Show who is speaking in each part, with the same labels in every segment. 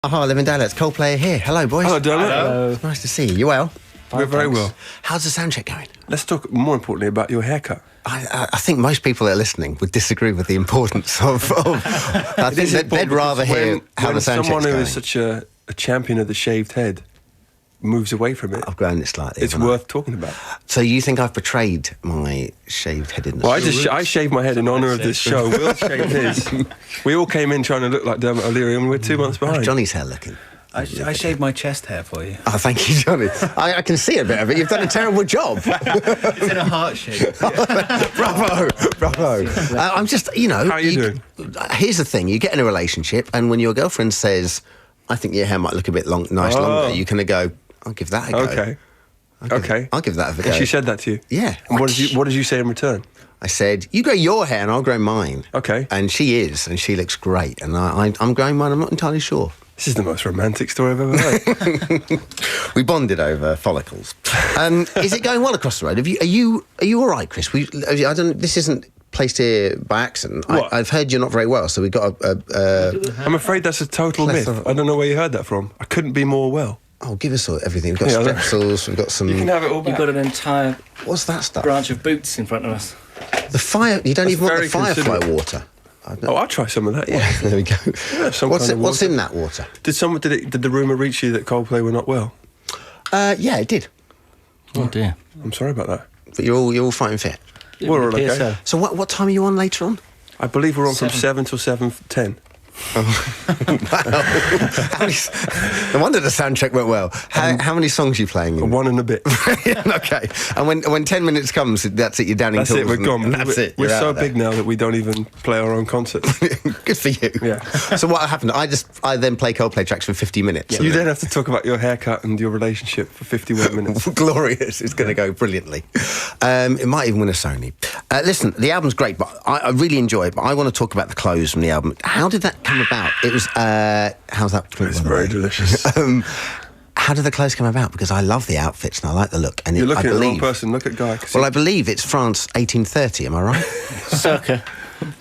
Speaker 1: Hi, Living Daylights. Coldplay here. Hello, boys.
Speaker 2: Hello, Dermot.
Speaker 3: Hello.
Speaker 1: It's nice to see you. You well?
Speaker 2: We're very well.
Speaker 1: How's the sound check going?
Speaker 2: Let's talk more importantly about your haircut.
Speaker 1: I think most people that are listening would disagree with the importance of I think they'd rather hear how the sound check's
Speaker 2: someone who
Speaker 1: going.
Speaker 2: is such a champion of the shaved head moves away from it.
Speaker 1: I've grown it slightly.
Speaker 2: It's worth talking about.
Speaker 1: So you think I've betrayed my shaved headedness?
Speaker 2: Well, I shaved my head in honour of this show. Will shaved his. We all came in trying to look like Dermot O'Leary, and we're 2 months behind.
Speaker 1: How's Johnny's hair looking?
Speaker 3: I shaved my chest hair for you.
Speaker 1: Oh, thank you, Johnny. I can see a bit of it. You've done a terrible job.
Speaker 3: It's in a heart shape.
Speaker 1: Bravo. I'm just,
Speaker 2: How are you doing?
Speaker 1: Here's the thing. You get in a relationship, and when your girlfriend says, I think your hair might look a bit longer, you kind of go, I'll give that a go.
Speaker 2: Okay.
Speaker 1: I'll give that a go.
Speaker 2: And she said that to you?
Speaker 1: Yeah.
Speaker 2: And what did you say in return?
Speaker 1: I said, you grow your hair and I'll grow mine.
Speaker 2: Okay.
Speaker 1: And she looks great. And I'm growing mine, I'm not entirely sure.
Speaker 2: This is the most romantic story I've ever heard.
Speaker 1: We bonded over follicles. Is it going well across the road? Are you all right, Chris? This isn't placed here by accident. I've heard you're not very well, so we've got
Speaker 2: I'm afraid that's a total myth. I don't know where you heard that from. I couldn't be more well.
Speaker 1: Oh, give us everything. We've got strepsils, we've got some...
Speaker 2: You can have it all back.
Speaker 3: You've got an entire
Speaker 1: What's that stuff?
Speaker 3: branch of boots in front of us.
Speaker 1: The fire... You don't even want the
Speaker 2: very
Speaker 1: firefly
Speaker 2: considerate.
Speaker 1: water.
Speaker 2: I'll try some of that, yeah.
Speaker 1: There we go.
Speaker 2: Yeah,
Speaker 1: What's in that water?
Speaker 2: Did the rumour reach you that Coldplay were not well?
Speaker 1: Yeah, it did.
Speaker 3: Oh dear.
Speaker 2: I'm sorry about that.
Speaker 1: But you're all fine and fit.
Speaker 2: We're all okay.
Speaker 1: So what time are you on later on?
Speaker 2: I believe we're on from 7 till 7:10.
Speaker 1: No wonder the sound check went well. How many songs are you playing in?
Speaker 2: One and a bit.
Speaker 1: Okay. And when 10 minutes comes, that's it, you're down in
Speaker 2: That's it, we're gone.
Speaker 1: That's it.
Speaker 2: We're so big now that we don't even play our own concerts.
Speaker 1: Good for you.
Speaker 2: Yeah.
Speaker 1: So what happened? I then play Coldplay tracks for 50 minutes.
Speaker 2: You then have to talk about your haircut and your relationship for 51 minutes.
Speaker 1: Glorious. It's going to go brilliantly. It might even win a Sony. Listen, the album's great, but I really enjoy it. But I want to talk about the clothes from the album. How did that come about? It was... how's that?
Speaker 2: It's very delicious.
Speaker 1: How did the clothes come about? Because I love the outfits and I like the look. And
Speaker 2: You're looking at the wrong person. Look at Guy.
Speaker 1: Well, I believe it's France 1830, am I right?
Speaker 3: Circa.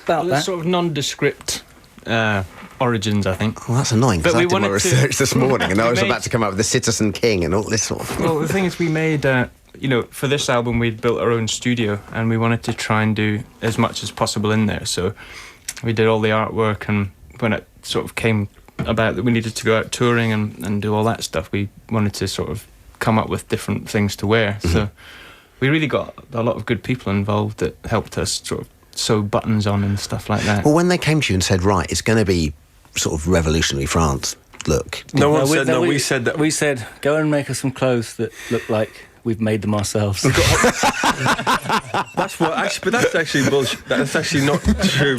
Speaker 3: About that.
Speaker 4: Sort of nondescript origins, I think.
Speaker 1: Well, that's annoying, because
Speaker 4: But
Speaker 1: I
Speaker 4: we
Speaker 1: did my
Speaker 4: wanted to-
Speaker 1: research this morning and I was
Speaker 4: made-
Speaker 1: about to come up with the Citizen King and all this sort of...
Speaker 4: Well, the thing is, we made, for this album, we'd built our own studio and we wanted to try and do as much as possible in there. So we did all the artwork, and when it sort of came about that we needed to go out touring and do all that stuff, we wanted to sort of come up with different things to wear. Mm-hmm. So we really got a lot of good people involved that helped us sort of sew buttons on and stuff like that.
Speaker 1: Well, when they came to you and said, right, it's going to be sort of revolutionary France look...
Speaker 2: No one said no, we said that.
Speaker 3: We said, go and make us some clothes that look like we've made them ourselves.
Speaker 2: That's what. But that's actually bullshit. That's actually not true.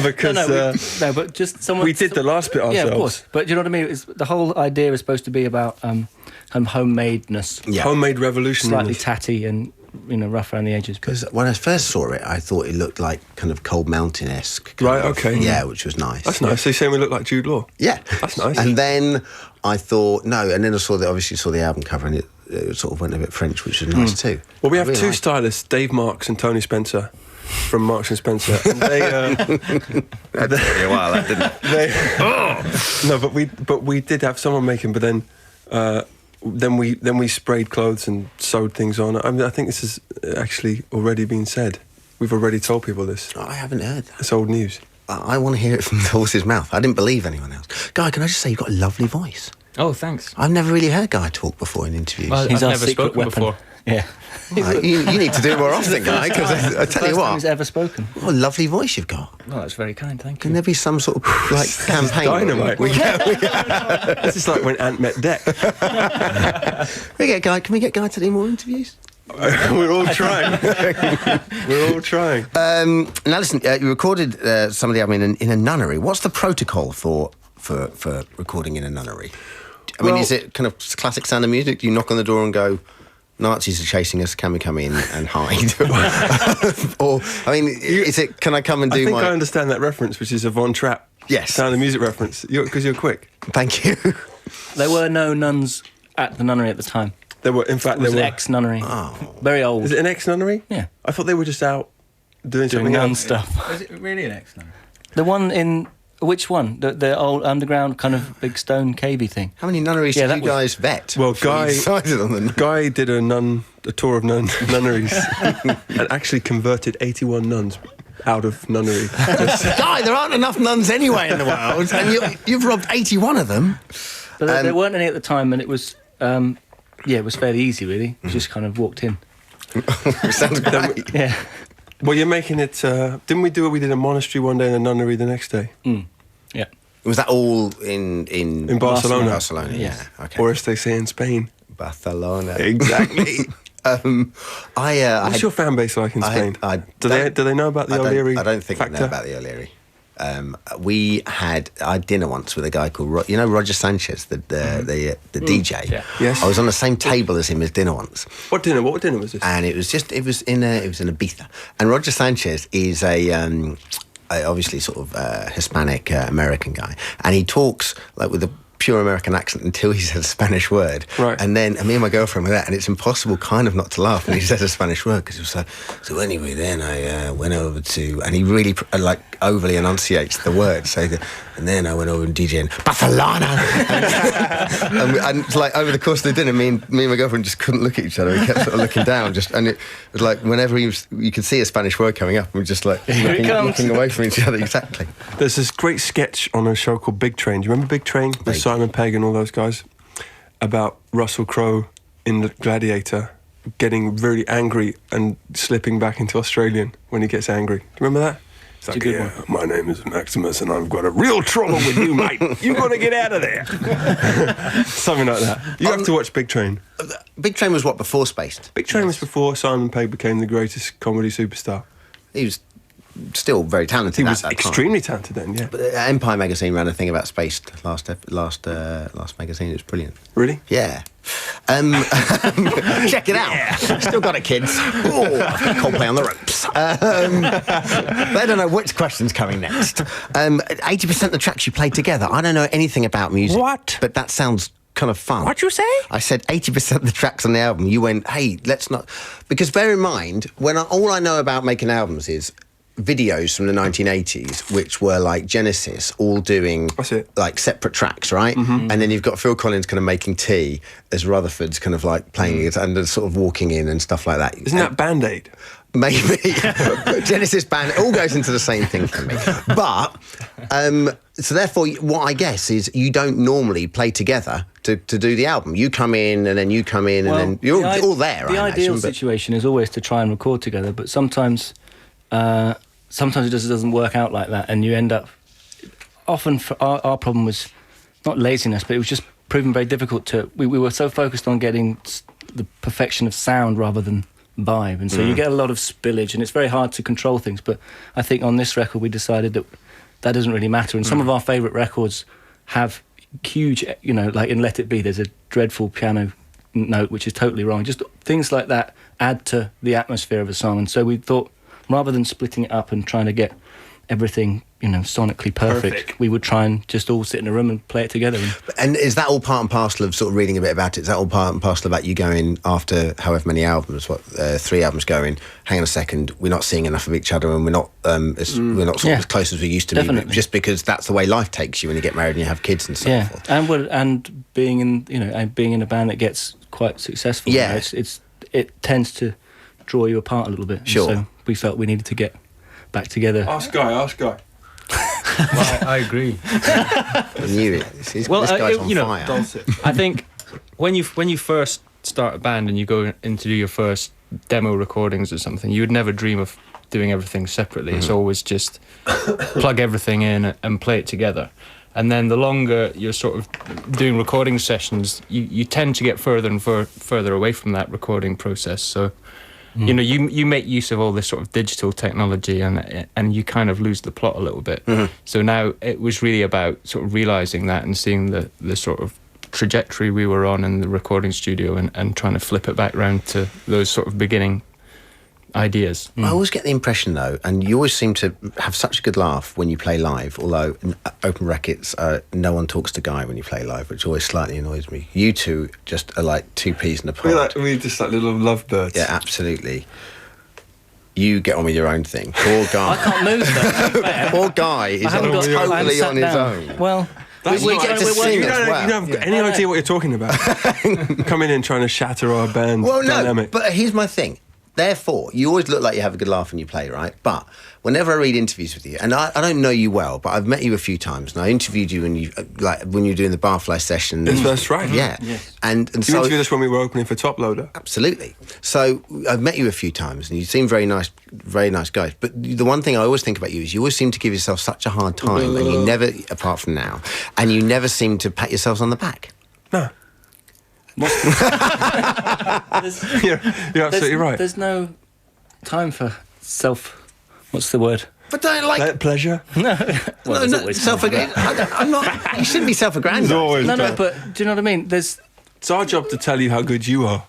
Speaker 2: Because
Speaker 3: but just someone.
Speaker 2: we did the last bit ourselves.
Speaker 3: Yeah, of course. But do you know what I mean? The whole idea is supposed to be about homemadeness.
Speaker 1: Yeah.
Speaker 2: Homemade revolution.
Speaker 3: Slightly tatty and rough around the edges.
Speaker 1: Because when I first saw it, I thought it looked like kind of Cold Mountain-esque.
Speaker 2: Right, okay.
Speaker 1: Yeah, which was nice.
Speaker 2: That's nice. So you're saying we look like Jude Law?
Speaker 1: Yeah.
Speaker 2: That's nice.
Speaker 1: And then I thought, no, and then I saw the album cover and it sort of went a bit French, which was nice too.
Speaker 2: Well, we have
Speaker 1: really
Speaker 2: two
Speaker 1: liked it.
Speaker 2: stylists, Dave Marks and Tony Spencer, from Marks and Spencer. And they,
Speaker 1: That took me a while, that didn't it?
Speaker 2: No, but we did have someone making, but then we sprayed clothes and sewed things on. I mean, I think this has actually already been said. We've already told people this.
Speaker 1: I haven't heard that.
Speaker 2: It's old news.
Speaker 1: I want to hear it from the horse's mouth. I didn't believe anyone else. Guy, can I just say you've got a lovely voice?
Speaker 4: Oh, thanks.
Speaker 1: I've never really heard Guy talk before in interviews.
Speaker 4: Well,
Speaker 3: He's
Speaker 4: I've
Speaker 3: our
Speaker 4: never
Speaker 3: secret
Speaker 4: spoken
Speaker 3: weapon.
Speaker 4: before.
Speaker 3: Yeah.
Speaker 1: You need to do it more often, Guy, because I tell you
Speaker 3: First time
Speaker 1: what,
Speaker 3: he's ever spoken.
Speaker 1: what a lovely voice you've got.
Speaker 4: Well, that's very kind, thank
Speaker 1: Can
Speaker 4: you.
Speaker 1: there be some sort of campaign?
Speaker 2: Dynamite.
Speaker 1: We
Speaker 2: This is like when Ant met Dec.
Speaker 1: Can we get Guy to do more interviews?
Speaker 2: We're all trying. We're all trying.
Speaker 1: Now listen, you recorded some of the album in a nunnery. What's the protocol for recording in a nunnery? I mean, is it kind of classic Sound of Music? Do you knock on the door and go, Nazis are chasing us, can we come in and hide? Or, I mean, is it, can I come and do
Speaker 2: I think
Speaker 1: my...
Speaker 2: I understand that reference, which is a Von Trapp Sound of Music reference, because you're quick.
Speaker 1: Thank you.
Speaker 3: There were no nuns at the nunnery at the time.
Speaker 2: There were, in fact,
Speaker 3: It was
Speaker 2: there
Speaker 3: an
Speaker 2: were...
Speaker 3: ex-nunnery.
Speaker 1: Oh.
Speaker 3: Very old.
Speaker 2: Is it an ex-nunnery?
Speaker 3: Yeah.
Speaker 2: I thought they were just out doing
Speaker 3: Doing
Speaker 2: something
Speaker 3: nun
Speaker 2: else.
Speaker 3: stuff.
Speaker 5: Is it really an ex-nun?
Speaker 3: The one in Which one? The old underground kind of big stone cavey thing.
Speaker 1: How many nunneries did you guys vet?
Speaker 2: Well,
Speaker 1: before you decided on them?
Speaker 2: Guy did a tour of nunneries and actually converted 81 nuns out of nunnery.
Speaker 1: Guy, there aren't enough nuns anyway in the world, and you've robbed 81 of them.
Speaker 3: But there weren't any at the time, and it was, it was fairly easy, really. You just kind of walked in.
Speaker 1: Sounds great.
Speaker 3: Yeah.
Speaker 2: Well, you're making it... didn't we do it? We did a monastery one day and a nunnery the next day.
Speaker 3: Yeah.
Speaker 1: Was that all in
Speaker 2: Barcelona?
Speaker 1: Barcelona, yeah. Okay.
Speaker 2: Or as they say in Spain.
Speaker 1: Barcelona.
Speaker 2: Exactly.
Speaker 1: What's
Speaker 2: your fan base like in Spain? Do they know about the O'Leary?
Speaker 1: I don't think
Speaker 2: factor?
Speaker 1: they know about the O'Leary. I had dinner once with a guy called Roger Sanchez, the DJ.
Speaker 3: Yeah.
Speaker 2: Yes.
Speaker 1: I was on the same table as him as dinner once.
Speaker 2: What dinner was this?
Speaker 1: And it was in Ibiza. And Roger Sanchez is a obviously sort of Hispanic American guy, and he talks like with a pure American accent until he says a Spanish word.
Speaker 2: Right.
Speaker 1: And then me and my girlfriend were there, and it's impossible kind of not to laugh when he says a Spanish word, because it was like, so anyway, then I went over to, and he really like overly enunciates the word. So, and then I went over and DJ in Barcelona. and like over the course of the dinner, me and my girlfriend just couldn't look at each other. We kept sort of looking down, and it was like whenever you could see a Spanish word coming up, and we're just like looking away from each other. Exactly.
Speaker 2: There's this great sketch on a show called Big Train. Do you remember Big Train? With Simon Pegg and all those guys? About Russell Crowe in The Gladiator getting really angry and slipping back into Australian when he gets angry. Do you remember that? It's like, yeah, my name is Maximus and I've got a real trouble with you, mate. You've got to get out of there. Something like that. You have to watch Big Train.
Speaker 1: Big Train was what, before Spaced?
Speaker 2: Big Train was before Simon Pegg became the greatest comedy superstar.
Speaker 1: He was still very talented.
Speaker 2: He was
Speaker 1: at that
Speaker 2: extremely talented then, yeah.
Speaker 1: But Empire magazine ran a thing about Spaced last magazine. It was brilliant.
Speaker 2: Really?
Speaker 1: Yeah. Check it out. Still got it, kids. Oh, Coldplay on the ropes. They don't know which question's coming next. 80% of the tracks you played together. I don't know anything about music.
Speaker 2: What?
Speaker 1: But that sounds kind of fun.
Speaker 2: What'd you say?
Speaker 1: I said 80% of the tracks on the album. You went, hey, let's not... Because bear in mind, all I know about making albums is videos from the 1980s, which were like Genesis, all doing like separate tracks, right? Mm-hmm. And then you've got Phil Collins kind of making tea as Rutherford's kind of like playing it and sort of walking in and stuff like that.
Speaker 2: Isn't that Band-Aid?
Speaker 1: Maybe. Genesis band, it all goes into the same thing for me. But, so therefore, what I guess is you don't normally play together to do the album. You come in and then you come in and then you're all there,
Speaker 3: The ideal situation is always to try and record together, but sometimes it just doesn't work out like that, and you end up... Often our problem was not laziness, but it was just proving very difficult to... We were so focused on getting the perfection of sound rather than vibe, and so you get a lot of spillage, and it's very hard to control things. But I think on this record we decided that doesn't really matter, and some of our favourite records have huge, like in Let It Be, there's a dreadful piano note which is totally wrong. Just things like that add to the atmosphere of a song, and so we thought, rather than splitting it up and trying to get everything, sonically perfect, we would try and just all sit in a room and play it together.
Speaker 1: And is that all part and parcel of sort of reading a bit about it? Is that all part and parcel about you going after however many albums, 3 albums going, hang on a second, we're not seeing enough of each other and we're not as close as we used to
Speaker 3: definitely.
Speaker 1: be, just because that's the way life takes you when you get married and you have kids and so forth.
Speaker 3: And being in a band that gets quite successful, it tends to draw you apart a little bit.
Speaker 1: Sure.
Speaker 3: And so we felt we needed to get back together.
Speaker 2: Ask Guy.
Speaker 4: Well, I agree.
Speaker 1: I knew it. This guy's on fire.
Speaker 4: I think when you first start a band and you go in to do your first demo recordings or something, you would never dream of doing everything separately. It's always just plug everything in and play it together. And then the longer you're sort of doing recording sessions, you tend to get further and further away from that recording process. So, you make use of all this sort of digital technology and you kind of lose the plot a little bit. Mm-hmm. So now it was really about sort of realising that and seeing the sort of trajectory we were on in the recording studio and trying to flip it back around to those sort of beginning ideas.
Speaker 1: I always get the impression, though, and you always seem to have such a good laugh when you play live, although open brackets, no one talks to Guy when you play live, which always slightly annoys me. You two just are like two peas in a pod.
Speaker 2: We're just like little lovebirds.
Speaker 1: Yeah, absolutely. You get on with your own thing. Poor guy.
Speaker 3: I can't move though.
Speaker 1: Poor guy is
Speaker 3: I haven't got- I haven't
Speaker 1: totally
Speaker 3: sat
Speaker 1: on his
Speaker 3: down.
Speaker 1: own.
Speaker 3: Well,
Speaker 2: That's
Speaker 1: we
Speaker 2: not-
Speaker 1: get to
Speaker 2: you
Speaker 1: sing
Speaker 2: don't,
Speaker 1: as well.
Speaker 2: you don't have any idea what you're talking about. Coming in trying to shatter our band
Speaker 1: Well, no,
Speaker 2: dynamic.
Speaker 1: but here's my thing. Therefore, you always look like you have a good laugh when you play, right? But whenever I read interviews with you, and I don't know you well, but I've met you a few times, and I interviewed you when you were doing the Barfly session.
Speaker 2: That's right.
Speaker 1: Yeah,
Speaker 3: Yes.
Speaker 1: and
Speaker 2: You
Speaker 1: so
Speaker 2: interviewed us when we were opening for Top Loader.
Speaker 1: absolutely. So I've met you a few times, and you seem very nice guys. But the one thing I always think about you is you always seem to give yourself such a hard time, and you never, apart from now, and you never seem to pat yourselves on the back.
Speaker 2: No.
Speaker 3: there's,
Speaker 2: You're absolutely right.
Speaker 3: There's no time for what's the word?
Speaker 1: But don't like.
Speaker 2: Pleasure.
Speaker 3: Well, there's always time for that.
Speaker 1: I'm not. You shouldn't be self-aggrandizing.
Speaker 3: No, but do you know what I mean? There's
Speaker 2: It's our job to tell you how good you are,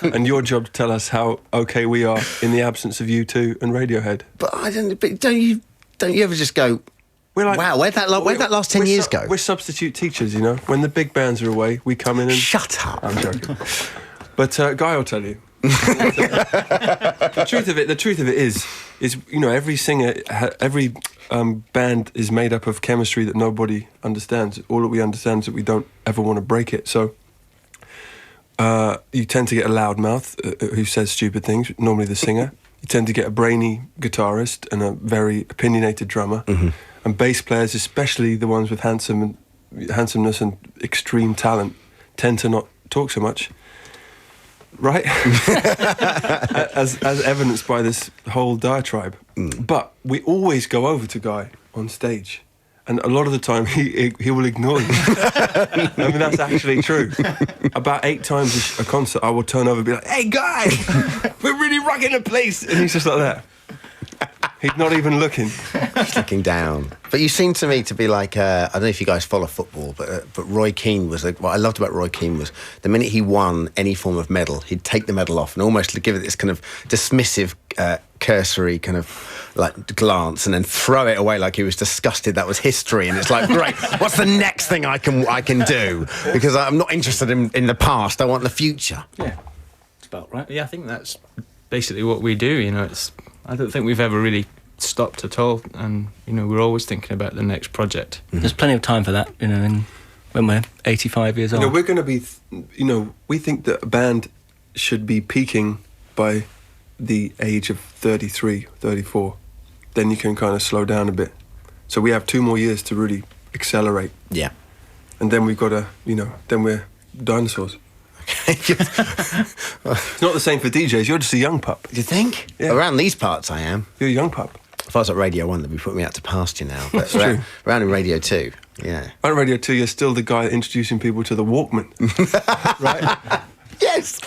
Speaker 2: and your job to tell us how okay we are in the absence of U2 and Radiohead.
Speaker 1: But I don't. But don't you ever just go?
Speaker 2: We're like,
Speaker 1: Wow, where'd that last 10 years go?
Speaker 2: We're substitute teachers, you know. When the big bands are away, we come in and...
Speaker 1: Shut up.
Speaker 2: I'm joking. But Guy will tell you. The truth of it is you know, every singer, every band is made up of chemistry that nobody understands. All that we understand is that we don't ever want to break it. So you tend to get a loudmouth who says stupid things, normally the singer. You tend to get a brainy guitarist and a very opinionated drummer. Mm-hmm. And bass players, especially the ones with handsomeness and extreme talent, tend to not talk so much. Right? as evidenced by this whole diatribe. But we always go over to Guy on stage. And a lot of the time, he will ignore you. I mean, that's actually true. About 8 times a concert, I will turn over and be like, "Hey, Guy, we're really rocking the place." And he's just like that. He's not even looking.
Speaker 1: Just looking down. But you seem to me to be like, I don't know if you guys follow football, but Roy Keane was like, what I loved about Roy Keane was the minute he won any form of medal, he'd take the medal off and almost give it this kind of dismissive, cursory kind of like glance and then throw it away like he was disgusted that was history. And it's like, great, what's the next thing I can do? Because I'm not interested in the past, I want the future.
Speaker 3: yeah, it's about right.
Speaker 4: Yeah, I think that's basically what we do. You know, I don't think we've ever really stopped at all, and you know, we're always thinking about the next project.
Speaker 3: There's plenty of time for that, you know, when we're 85 years old.
Speaker 2: You know, we're going to be, you know, we think that a band should be peaking by the age of 33, 34. Then you can kind of slow down a bit. So we have 2 more years to really accelerate.
Speaker 1: Yeah.
Speaker 2: And then we've got to, you know, then we're dinosaurs. It's not the same for DJs. You're just a young pup.
Speaker 1: Do you think?
Speaker 2: Yeah.
Speaker 1: Around these parts I am.
Speaker 2: You're a young pup.
Speaker 1: If I was at Radio 1, they'd be putting me out to pasture now. But
Speaker 2: true.
Speaker 1: around in Radio 2, yeah.
Speaker 2: On Radio 2, you're still the guy introducing people to the Walkman. Right?
Speaker 1: Yes!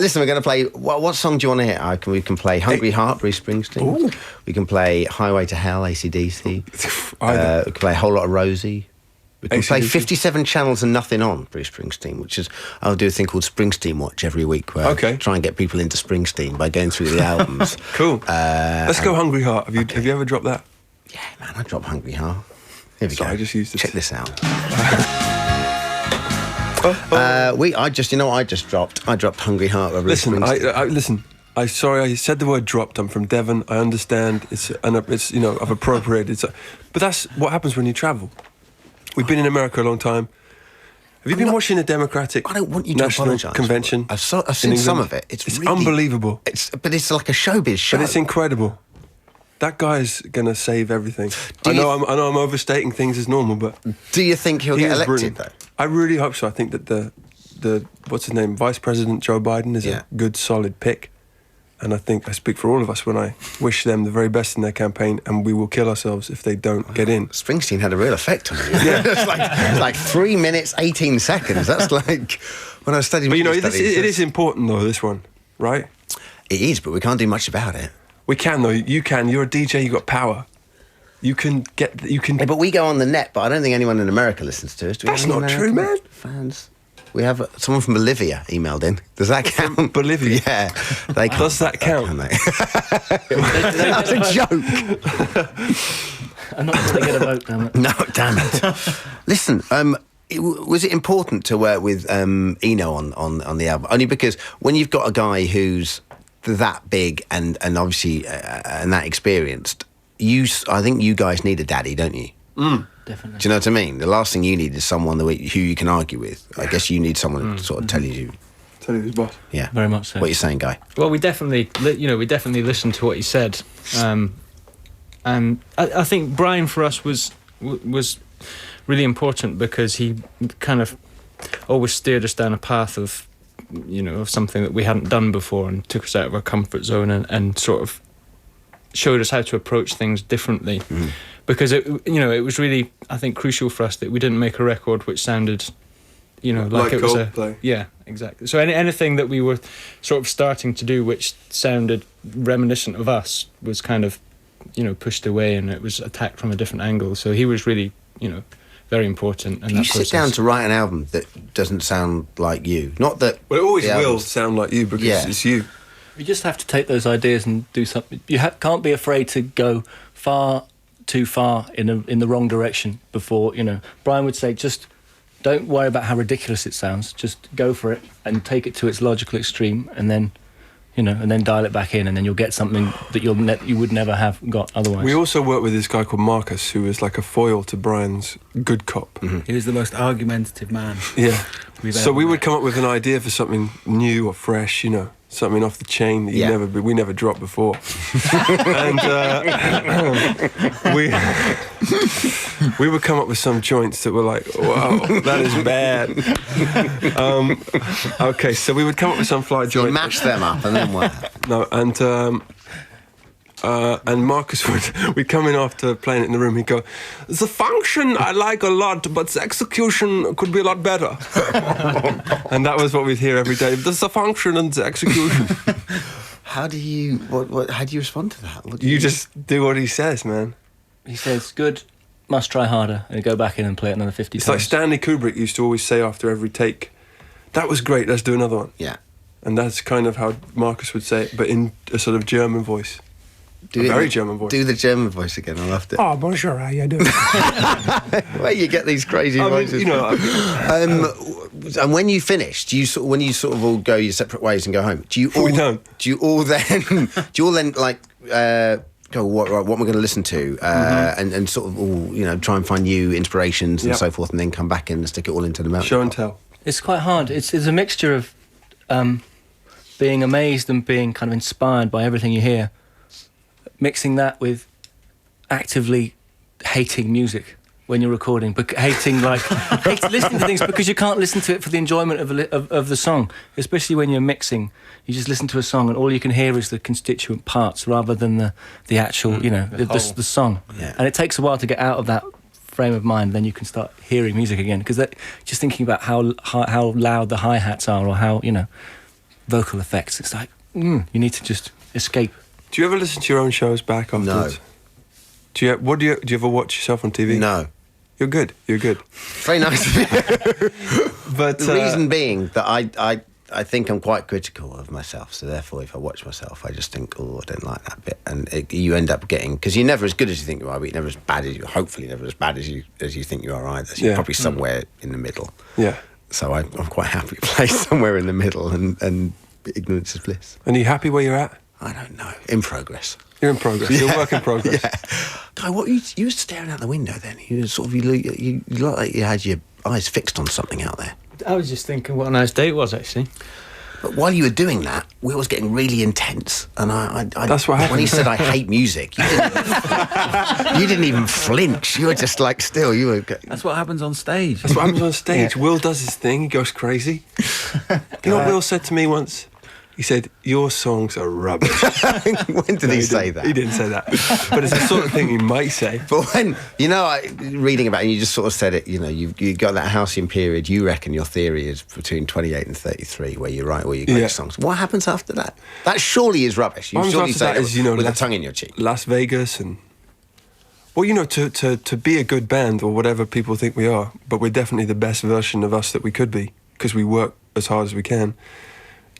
Speaker 1: Listen, we're going to play... What song do you want to hear? We can play Hungry Heart, Bruce Springsteen.
Speaker 2: Ooh.
Speaker 1: We can play Highway to Hell, AC/DC.
Speaker 2: Either.
Speaker 1: We can play A Whole Lot of Rosie. We can play
Speaker 2: AC/DC.
Speaker 1: 57 Channels and Nothing On, Bruce Springsteen, which is... I'll do a thing called Springsteen Watch every week where I try and get people into Springsteen by going through the albums.
Speaker 2: Cool. Let's go Hungry Heart. Have you ever dropped that?
Speaker 1: Yeah, man, I dropped Hungry Heart. Here we
Speaker 2: Sorry,
Speaker 1: go.
Speaker 2: I just used it.
Speaker 1: Check this out. I just dropped. I dropped Hungry Heart. By Bruce
Speaker 2: Listen,
Speaker 1: Springsteen.
Speaker 2: listen. Sorry, I said the word dropped. I'm from Devon. I understand. It's you know, I've appropriated. But that's what happens when you travel. We've been in America a long time. Have you been watching the Democratic
Speaker 1: I don't want you to
Speaker 2: National
Speaker 1: apologise.
Speaker 2: Convention?
Speaker 1: I've seen
Speaker 2: in
Speaker 1: some
Speaker 2: England?
Speaker 1: of it. It's really,
Speaker 2: unbelievable.
Speaker 1: But it's like a showbiz show.
Speaker 2: But it's incredible. That guy's gonna save everything.
Speaker 1: Do
Speaker 2: I
Speaker 1: you-
Speaker 2: know I'm overstating things as normal, but
Speaker 1: Do you think he'll
Speaker 2: he
Speaker 1: get
Speaker 2: is
Speaker 1: elected,
Speaker 2: brilliant.
Speaker 1: though?
Speaker 2: I really hope so. I think that the what's his name, Vice President Joe Biden is
Speaker 1: Yeah.
Speaker 2: a good, solid pick. And I think I speak for all of us when I wish them the very best in their campaign, and we will kill ourselves if they don't get in.
Speaker 1: Springsteen had a real effect on me. Yeah. it's like 3 minutes, 18 seconds. That's like when I was studying...
Speaker 2: But you know,
Speaker 1: media studies,
Speaker 2: it is important though, this one, right?
Speaker 1: It is, but we can't do much about it.
Speaker 2: We can though. You can. You're a DJ. You got power. You can get. You can.
Speaker 1: Yeah, but we go on the net, but I don't think anyone in America listens to us. Do we
Speaker 2: That's
Speaker 1: have any
Speaker 2: not true,
Speaker 1: American
Speaker 2: man.
Speaker 1: Fans. We have someone from Bolivia emailed in. Does that count?
Speaker 2: Bolivia?
Speaker 1: Yeah. They can't,
Speaker 2: Does that count?
Speaker 1: Can they? That's a joke.
Speaker 3: I'm not going to get a vote, damn it.
Speaker 1: No, damn it. Listen, was it important to work with Eno on the album? Only because when you've got a guy who's that big and obviously and that experienced, I think you guys need a daddy, don't you?
Speaker 3: Definitely.
Speaker 1: Do you know what I mean? The last thing you need is someone who you can argue with. I guess you need someone to sort of tell you.
Speaker 2: Tell you who's boss.
Speaker 1: Yeah,
Speaker 3: Very much so.
Speaker 1: What you're saying, Guy?
Speaker 4: Well, we definitely listened to what he said, and I think Brian for us was really important because he kind of always steered us down a path of something that we hadn't done before and took us out of our comfort zone and sort of showed us how to approach things differently. Because it was really, I think, crucial for us that we didn't make a record which sounded, like it was
Speaker 2: Coldplay.
Speaker 4: Yeah, exactly. So anything that we were sort of starting to do which sounded reminiscent of us was kind of, pushed away, and it was attacked from a different angle. So he was really, very important.
Speaker 1: Do you sit down to write an album that doesn't sound like you? Not that.
Speaker 2: Well, it always will sound like you because it's you.
Speaker 3: You just have to take those ideas and do something. You can't be afraid to go too far in the wrong direction before, Brian would say, just don't worry about how ridiculous it sounds, just go for it and take it to its logical extreme, and then and then dial it back in, and then you'll get something that you would never have got otherwise.
Speaker 2: We also worked with this guy called Marcus, who was like a foil to Brian's good cop.
Speaker 5: He was the most argumentative man.
Speaker 2: Yeah. So we
Speaker 5: met.
Speaker 2: would come up with an idea for something new or fresh, something off the chain that we never dropped before. And we would come up with some joints that were like, wow, that is bad. Okay, so we would come up with some fly
Speaker 1: You
Speaker 2: joints.
Speaker 1: mash them up and then what?
Speaker 2: No, and Marcus we'd come in after playing it in the room. He'd go, "The function I like a lot, but the execution could be a lot better." And that was what we'd hear every day. There's the function and the execution.
Speaker 1: How do you respond to that? What do
Speaker 2: You just do what he says, man.
Speaker 3: He says, good, must try harder, and go back in and play it another 50
Speaker 2: It's
Speaker 3: times.
Speaker 2: like Stanley Kubrick used to always say after every take, "That was great, let's do another one."
Speaker 1: Yeah.
Speaker 2: And that's kind of how Marcus would say it, but in a sort of German voice. Very German voice.
Speaker 1: Do the German voice again. I loved it.
Speaker 5: Oh, bonjour, how you doing?
Speaker 1: Where you get these crazy voices. And when you finish, when you sort of all go your separate ways and go home, do you all?
Speaker 2: We don't.
Speaker 1: Do you all then like go what am I going to listen to and sort of all try and find new inspirations and so forth, and then come back and stick it all into the melody?
Speaker 2: Show and tell.
Speaker 3: It's quite hard. It's a mixture of being amazed and being kind of inspired by everything you hear, mixing that with actively hating music when you're recording, but hating listening to things because you can't listen to it for the enjoyment of the song, especially when you're mixing. You just listen to a song and all you can hear is the constituent parts rather than the actual, the song.
Speaker 1: Yeah.
Speaker 3: And it takes a while to get out of that frame of mind. Then you can start hearing music again, because just thinking about how loud the hi-hats are or how vocal effects. It's like you need to just escape.
Speaker 2: Do you ever listen to your own shows back afterwards?
Speaker 1: No.
Speaker 2: Do you ever watch yourself on TV?
Speaker 1: No.
Speaker 2: You're good.
Speaker 1: Very nice of you.
Speaker 2: But
Speaker 1: The reason being that I think I'm quite critical of myself, so therefore if I watch myself I just think, oh, I don't like that bit, and you end up getting, because you're never as good as you think you are, but you're never as bad as hopefully never as bad as you think you are either, so you're probably somewhere in the middle.
Speaker 2: Yeah.
Speaker 1: So I'm quite happy to play somewhere in the middle, and ignorance is bliss.
Speaker 2: And are you happy where you're at?
Speaker 1: I don't know, in progress.
Speaker 2: You're in progress. You're a work in progress.
Speaker 1: Yeah. Guy, what you were staring out the window then? You look like you had your eyes fixed on something out there.
Speaker 4: I was just thinking what a nice day it was, actually.
Speaker 1: But while you were doing that, Will was getting really intense, and I
Speaker 2: That's what happened.
Speaker 1: When he said I hate music, you didn't even flinch. You were just like still. You were.
Speaker 5: That's what happens on stage.
Speaker 2: That's what happens on stage. Will does his thing. He goes crazy. You know what Will said to me once? He said, "Your songs are rubbish."
Speaker 1: When did he say that?
Speaker 2: He didn't say that. But it's the sort of thing he might say.
Speaker 1: But when reading about it, you just sort of said it. You got that halcyon period. You reckon your theory is between 28 and 33, where you write all your great songs. What happens after that? That surely is rubbish. You surely say that with a tongue in your cheek.
Speaker 2: Las Vegas and. Well, to be a good band or whatever people think we are, but we're definitely the best version of us that we could be because we work as hard as we can.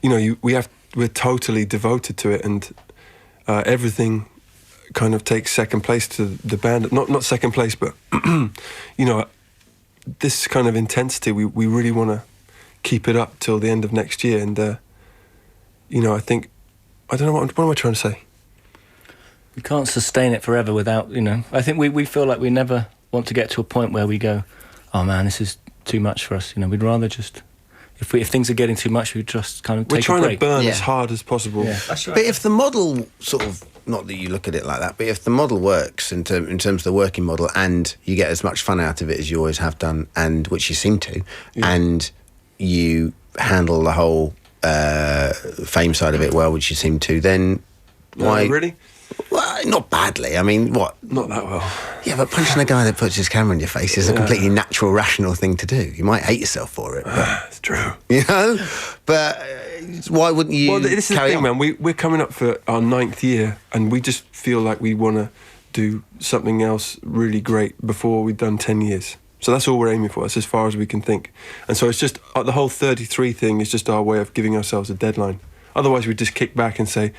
Speaker 2: We're totally devoted to it, and everything kind of takes second place to the band. Not second place, but this kind of intensity. We really want to keep it up till the end of next year, and I think I don't know what am I trying to say.
Speaker 3: You can't sustain it forever without, I think we feel like we never want to get to a point where we go, oh man, this is too much for us. We'd rather just, if things are getting too much, we just kind of take a break.
Speaker 2: We're trying to burn
Speaker 1: Yeah.
Speaker 2: as hard as possible.
Speaker 3: Yeah.
Speaker 4: That's right.
Speaker 1: But if the model sort of, not that you look at it like that, but if the model works in terms of the working model, and you get as much fun out of it as you always have done, and which you seem to, and you handle the whole fame side of it well, which you seem to, then why?
Speaker 2: Really?
Speaker 1: Well, not badly. I mean, what?
Speaker 2: Not that well.
Speaker 1: Yeah, but punching a guy that puts his camera in your face is a completely natural, rational thing to do. You might hate yourself for it, but,
Speaker 2: It's true.
Speaker 1: But why wouldn't you?
Speaker 2: Well, this is the
Speaker 1: carry
Speaker 2: thing,
Speaker 1: on?
Speaker 2: man. We're coming up for our 9th year, and we just feel like we want to do something else really great before we've done 10 years. So that's all we're aiming for. That's as far as we can think. And so it's just the whole 33 thing is just our way of giving ourselves a deadline. Otherwise, we just kick back and say,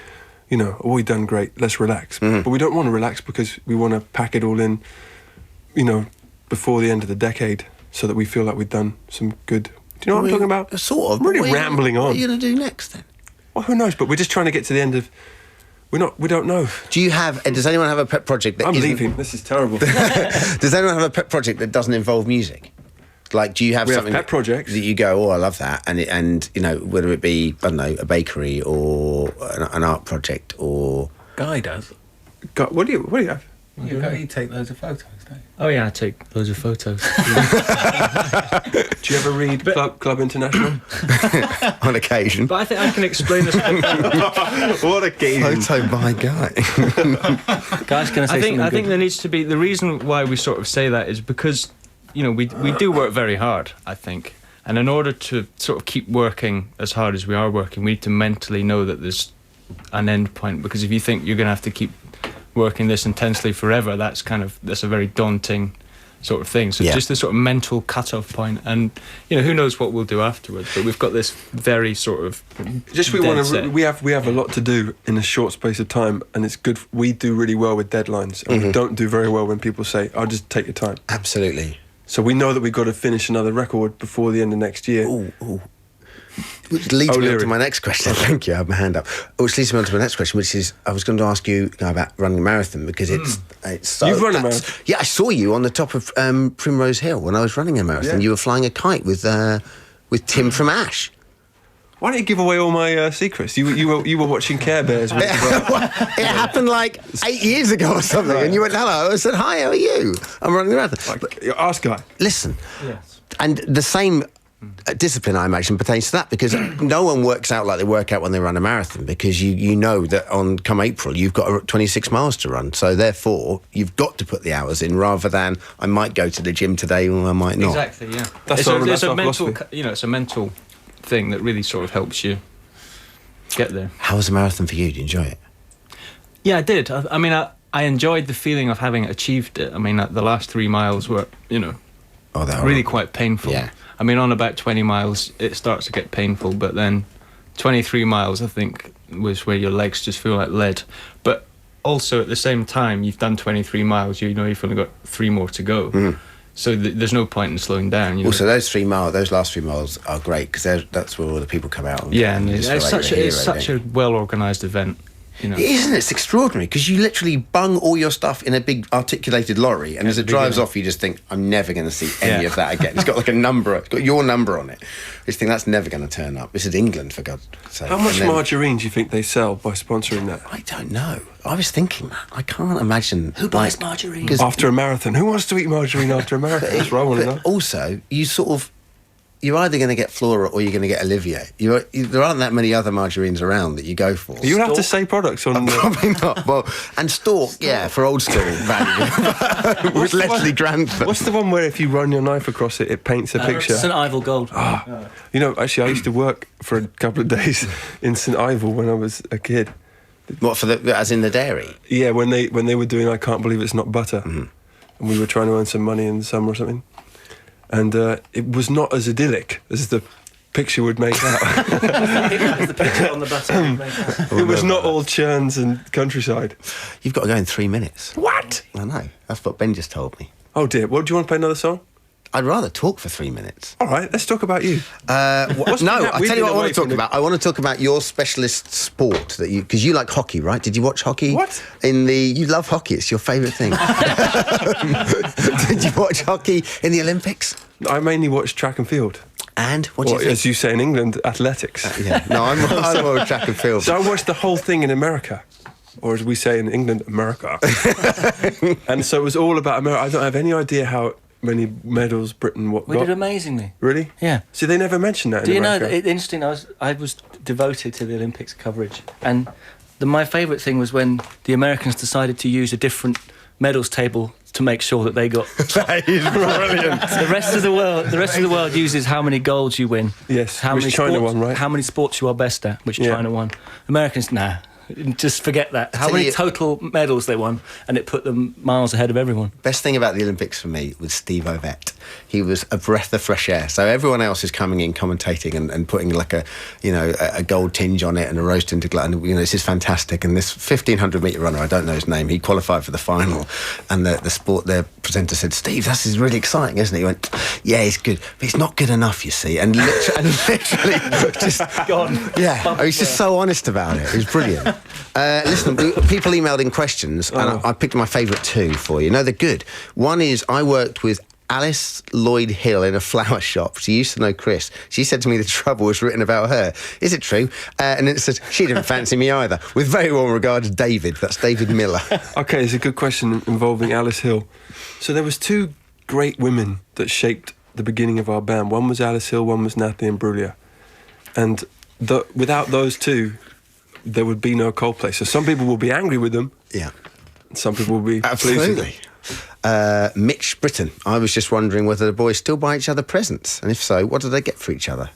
Speaker 2: we've done great. Let's relax.
Speaker 1: Mm-hmm.
Speaker 2: But we don't want to relax because we want to pack it all in, before the end of the decade, so that we feel like we've done some good. Do you know what I'm talking about?
Speaker 1: Sort of.
Speaker 2: I'm really
Speaker 1: What are you-
Speaker 2: rambling on.
Speaker 1: What are you going to do next then?
Speaker 2: Well, who knows? But we're just trying to get to the end of. We don't know.
Speaker 1: Do you have? Does anyone have a pet project that
Speaker 2: I'm
Speaker 1: isn't-
Speaker 2: leaving. This is terrible.
Speaker 1: Does anyone have a pet project that doesn't involve music? Like, do you have
Speaker 2: We have
Speaker 1: something
Speaker 2: pet projects.
Speaker 1: that you go, oh, I love that, and whether it be, I don't know, a bakery or an art project or
Speaker 5: Guy does.
Speaker 2: God, what do you have?
Speaker 5: You take loads of photos, don't you?
Speaker 4: Oh yeah, I take loads of photos.
Speaker 2: Do you ever read Club International?
Speaker 1: on occasion.
Speaker 4: But I think I can explain this.
Speaker 2: What a game!
Speaker 1: Photo by guy.
Speaker 3: Guys, can I say
Speaker 4: I think
Speaker 3: something good?
Speaker 4: there needs to be, the reason why we sort of say that is because we do work very hard, I think, and in order to sort of keep working as hard as we are working, we need to mentally know that there's an end point, because if you think you're going to have to keep working this intensely forever, that's a very daunting sort of thing. So just the sort of mental cut-off point, and who knows what we'll do afterwards, but we've got this very sort of
Speaker 2: Just we have a lot to do in a short space of time, and it's good. We do really well with deadlines, and we don't do very well when people say, "I'll just take your time."
Speaker 1: Absolutely.
Speaker 2: So we know that we've got to finish another record before the end of next year.
Speaker 1: Ooh. Which leads me on to my next question. Thank you. I have my hand up. Which leads me on to my next question, which is, I was going to ask you about running a marathon, because it's so...
Speaker 2: You've run a marathon?
Speaker 1: Yeah, I saw you on the top of Primrose Hill when I was running a marathon.
Speaker 2: Yeah.
Speaker 1: You were flying a kite with Tim from Ash.
Speaker 2: Why don't you give away all my secrets? You were watching Care Bears. With
Speaker 1: It happened like 8 years ago or something, and you went, hello. I said, hi, how are you? I'm running a marathon. But
Speaker 2: Ask Guy.
Speaker 1: listen,
Speaker 4: Yes.
Speaker 1: and the same discipline, I imagine, pertains to that, because no one works out like they work out when they run a marathon, because you know that come April you've got 26 miles to run, so therefore you've got to put the hours in, rather than I might go to the gym today or I might not.
Speaker 4: Exactly, yeah.
Speaker 2: That's
Speaker 4: It's
Speaker 2: our
Speaker 4: a mental,
Speaker 2: philosophy.
Speaker 4: it's a mental thing that really sort of helps you get there.
Speaker 1: How was a marathon for you? Did you enjoy it?
Speaker 4: Yeah, I did. I mean, I enjoyed the feeling of having achieved it. I mean, the last 3 miles were,
Speaker 1: Oh, they
Speaker 4: really quite painful.
Speaker 1: Yeah.
Speaker 4: I mean, on about 20 miles, it starts to get painful, but then 23 miles, I think, was where your legs just feel like lead. But also, at the same time, you've done 23 miles, you've only got 3 more to go. So there's no point in slowing down.
Speaker 1: Also, those last 3 miles are great, because that's where all the people come out.
Speaker 4: Yeah, and
Speaker 1: you
Speaker 4: it's
Speaker 1: just feel like you're a
Speaker 4: such
Speaker 1: hero,
Speaker 4: a well-organised event.
Speaker 1: Isn't it? It's extraordinary, because you literally bung all your stuff in a big articulated lorry, and as it drives off, you just think, I'm never going to see any of that again. It's got like a number, it's got your number on it. You just think that's never going to turn up. This is England, for God's sake.
Speaker 2: How much
Speaker 1: And then-
Speaker 2: margarine do you think they sell by sponsoring that?
Speaker 1: I don't know. I was thinking that. I can't imagine.
Speaker 3: Who buys margarine?
Speaker 1: 'cause-
Speaker 2: After a marathon, who wants to eat margarine after a marathon? That's what I want to know.
Speaker 1: But also, you're either going to get Flora or you're going to get Olivier. There aren't that many other margarines around that you go for.
Speaker 2: You'll have to say products on.
Speaker 1: Probably not. Well, and Stork, yeah, for old school value. With Leslie Grantham.
Speaker 2: What's the one where if you run your knife across it, it paints a picture?
Speaker 3: St Ivel Gold.
Speaker 2: Actually, I used to work for a couple of days in St Ivel when I was a kid.
Speaker 1: What, as in the dairy?
Speaker 2: Yeah, when they were doing I Can't Believe It's Not Butter, and we were trying to earn some money in the summer or something, and it was not as idyllic as the picture would make out.
Speaker 3: the picture on the butter.
Speaker 2: It was not all churns and countryside.
Speaker 1: You've got to go in 3 minutes.
Speaker 2: What?
Speaker 1: I know. That's what Ben just told me.
Speaker 2: Oh dear. Well, do you want to play another song?
Speaker 1: I'd rather talk for 3 minutes.
Speaker 2: All right, let's talk about you.
Speaker 1: No, I
Speaker 2: We've
Speaker 1: tell you
Speaker 2: been
Speaker 1: what I
Speaker 2: away
Speaker 1: want to talk
Speaker 2: from the-
Speaker 1: about. I want to talk about your specialist sport that because you like hockey, right? Did you watch hockey?
Speaker 2: What?
Speaker 1: You love hockey. It's your favourite thing. Did you watch hockey in the Olympics?
Speaker 2: I mainly watch track and field.
Speaker 1: And what do you
Speaker 2: Or,
Speaker 1: think?
Speaker 2: as you say in England, athletics.
Speaker 1: Yeah, no, I'm more of track and field.
Speaker 2: So I watched the whole thing in America. Or as we say in England, America. And so it was all about America. I don't have any idea how many medals Britain
Speaker 3: We
Speaker 2: got.
Speaker 3: did amazingly.
Speaker 2: Really?
Speaker 3: Yeah.
Speaker 2: See, they never mentioned that
Speaker 3: Do
Speaker 2: in
Speaker 3: you know,
Speaker 2: America.
Speaker 3: interesting, I was devoted to the Olympics coverage. And my favourite thing was when the Americans decided to use a different medals table to make sure that they got...
Speaker 1: That is brilliant.
Speaker 3: The rest of the world uses how many golds you win.
Speaker 2: Yes,
Speaker 3: how
Speaker 2: which
Speaker 3: many
Speaker 2: China
Speaker 3: sports,
Speaker 2: won, right?
Speaker 3: How many sports you are best at, which
Speaker 2: Yeah.
Speaker 3: China won. Americans, nah. Just forget that. How
Speaker 1: tell
Speaker 3: many
Speaker 1: you-
Speaker 3: total medals they won, and it put them miles ahead of everyone.
Speaker 1: Best thing about the Olympics for me was Steve Ovett. He was a breath of fresh air. So everyone else is coming in, commentating, and putting like a gold tinge on it and a rose tinted glass. And this is fantastic. And this 1500 metre runner, I don't know his name, he qualified for the final. And the presenter said, "Steve, this is really exciting, isn't it?" He went, "Yeah, he's good, but he's not good enough, you see." And literally just
Speaker 3: Gone.
Speaker 1: Yeah, he's just so honest about it. It was brilliant. Listen, people emailed in questions, and I picked my favourite two for you. No, they're good. One is, I worked with Alice Lloyd Hill in a flower shop. She used to know Chris. She said to me the trouble was written about her. Is it true? And it says, she didn't fancy me either. With very warm regards, David. That's David Miller.
Speaker 2: Okay, it's a good question involving Alice Hill. So there was two great women that shaped the beginning of our band. One was Alice Hill, one was Natalie Imbruglia. And without those two, there would be no Coldplay. So some people will be angry with them.
Speaker 1: Yeah.
Speaker 2: Some people will be pleased with
Speaker 1: Absolutely.
Speaker 2: them.
Speaker 1: Mitch Britton. I was just wondering whether the boys still buy each other presents. And if so, what do they get for each other?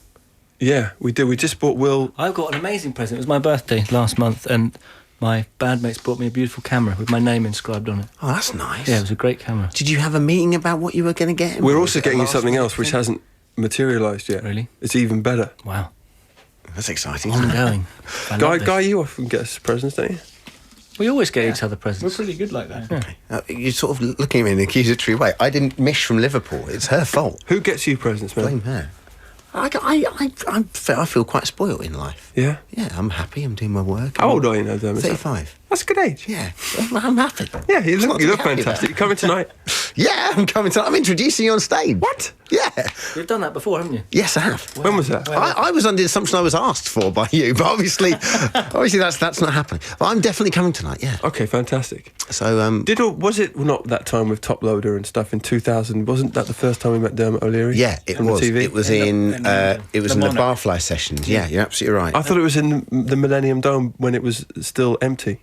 Speaker 2: Yeah, we do. We just bought Will.
Speaker 3: I've got an amazing present. It was my birthday last month, and my bandmates brought me a beautiful camera with my name inscribed on it.
Speaker 1: Oh, that's nice.
Speaker 3: Yeah, it was a great camera.
Speaker 1: Did you have a meeting about what you were going to get him?
Speaker 2: We're
Speaker 1: Or
Speaker 2: also
Speaker 1: was it a
Speaker 2: getting you
Speaker 1: last
Speaker 2: something
Speaker 1: minute
Speaker 2: else which
Speaker 1: thing?
Speaker 2: hasn't materialised yet.
Speaker 3: Really?
Speaker 2: It's even better.
Speaker 3: Wow.
Speaker 1: That's exciting. Isn't it?
Speaker 3: Ongoing. I love this.
Speaker 2: Guy, you often get us presents, don't you?
Speaker 3: We always get each other
Speaker 4: We're
Speaker 3: presents.
Speaker 4: pretty good like that.
Speaker 1: You're sort of looking at me in an accusatory way. I didn't mish from Liverpool. It's her fault.
Speaker 2: Who gets you presents, man?
Speaker 1: Blame her. I feel quite spoilt in life.
Speaker 2: Yeah.
Speaker 1: Yeah, I'm happy. I'm doing my work.
Speaker 2: How old are you now, Dermot?
Speaker 1: 35.
Speaker 2: That's a good age.
Speaker 1: Yeah, I'm happy.
Speaker 2: Yeah, you
Speaker 1: It's
Speaker 2: look
Speaker 1: not to be happy
Speaker 2: fantastic.
Speaker 1: about.
Speaker 2: You coming tonight?
Speaker 1: Yeah, I'm coming to. I'm introducing you on stage.
Speaker 2: What?
Speaker 1: Yeah.
Speaker 3: You've done that before, haven't you?
Speaker 1: Yes, I have.
Speaker 2: When was that?
Speaker 1: I was under the assumption I was asked for by you, but obviously that's not happening. But I'm definitely coming tonight. Yeah.
Speaker 2: Okay, fantastic.
Speaker 1: So
Speaker 2: Was it not that time with Top Loader and stuff in 2000? Wasn't that the first time we met Dermot O'Leary?
Speaker 1: yeah, it
Speaker 2: on the
Speaker 1: was.
Speaker 2: TV?
Speaker 1: It was in the
Speaker 3: Monarch.
Speaker 1: Barfly sessions. Yeah, you're absolutely right.
Speaker 2: I thought it was in the Millennium Dome when it was still empty.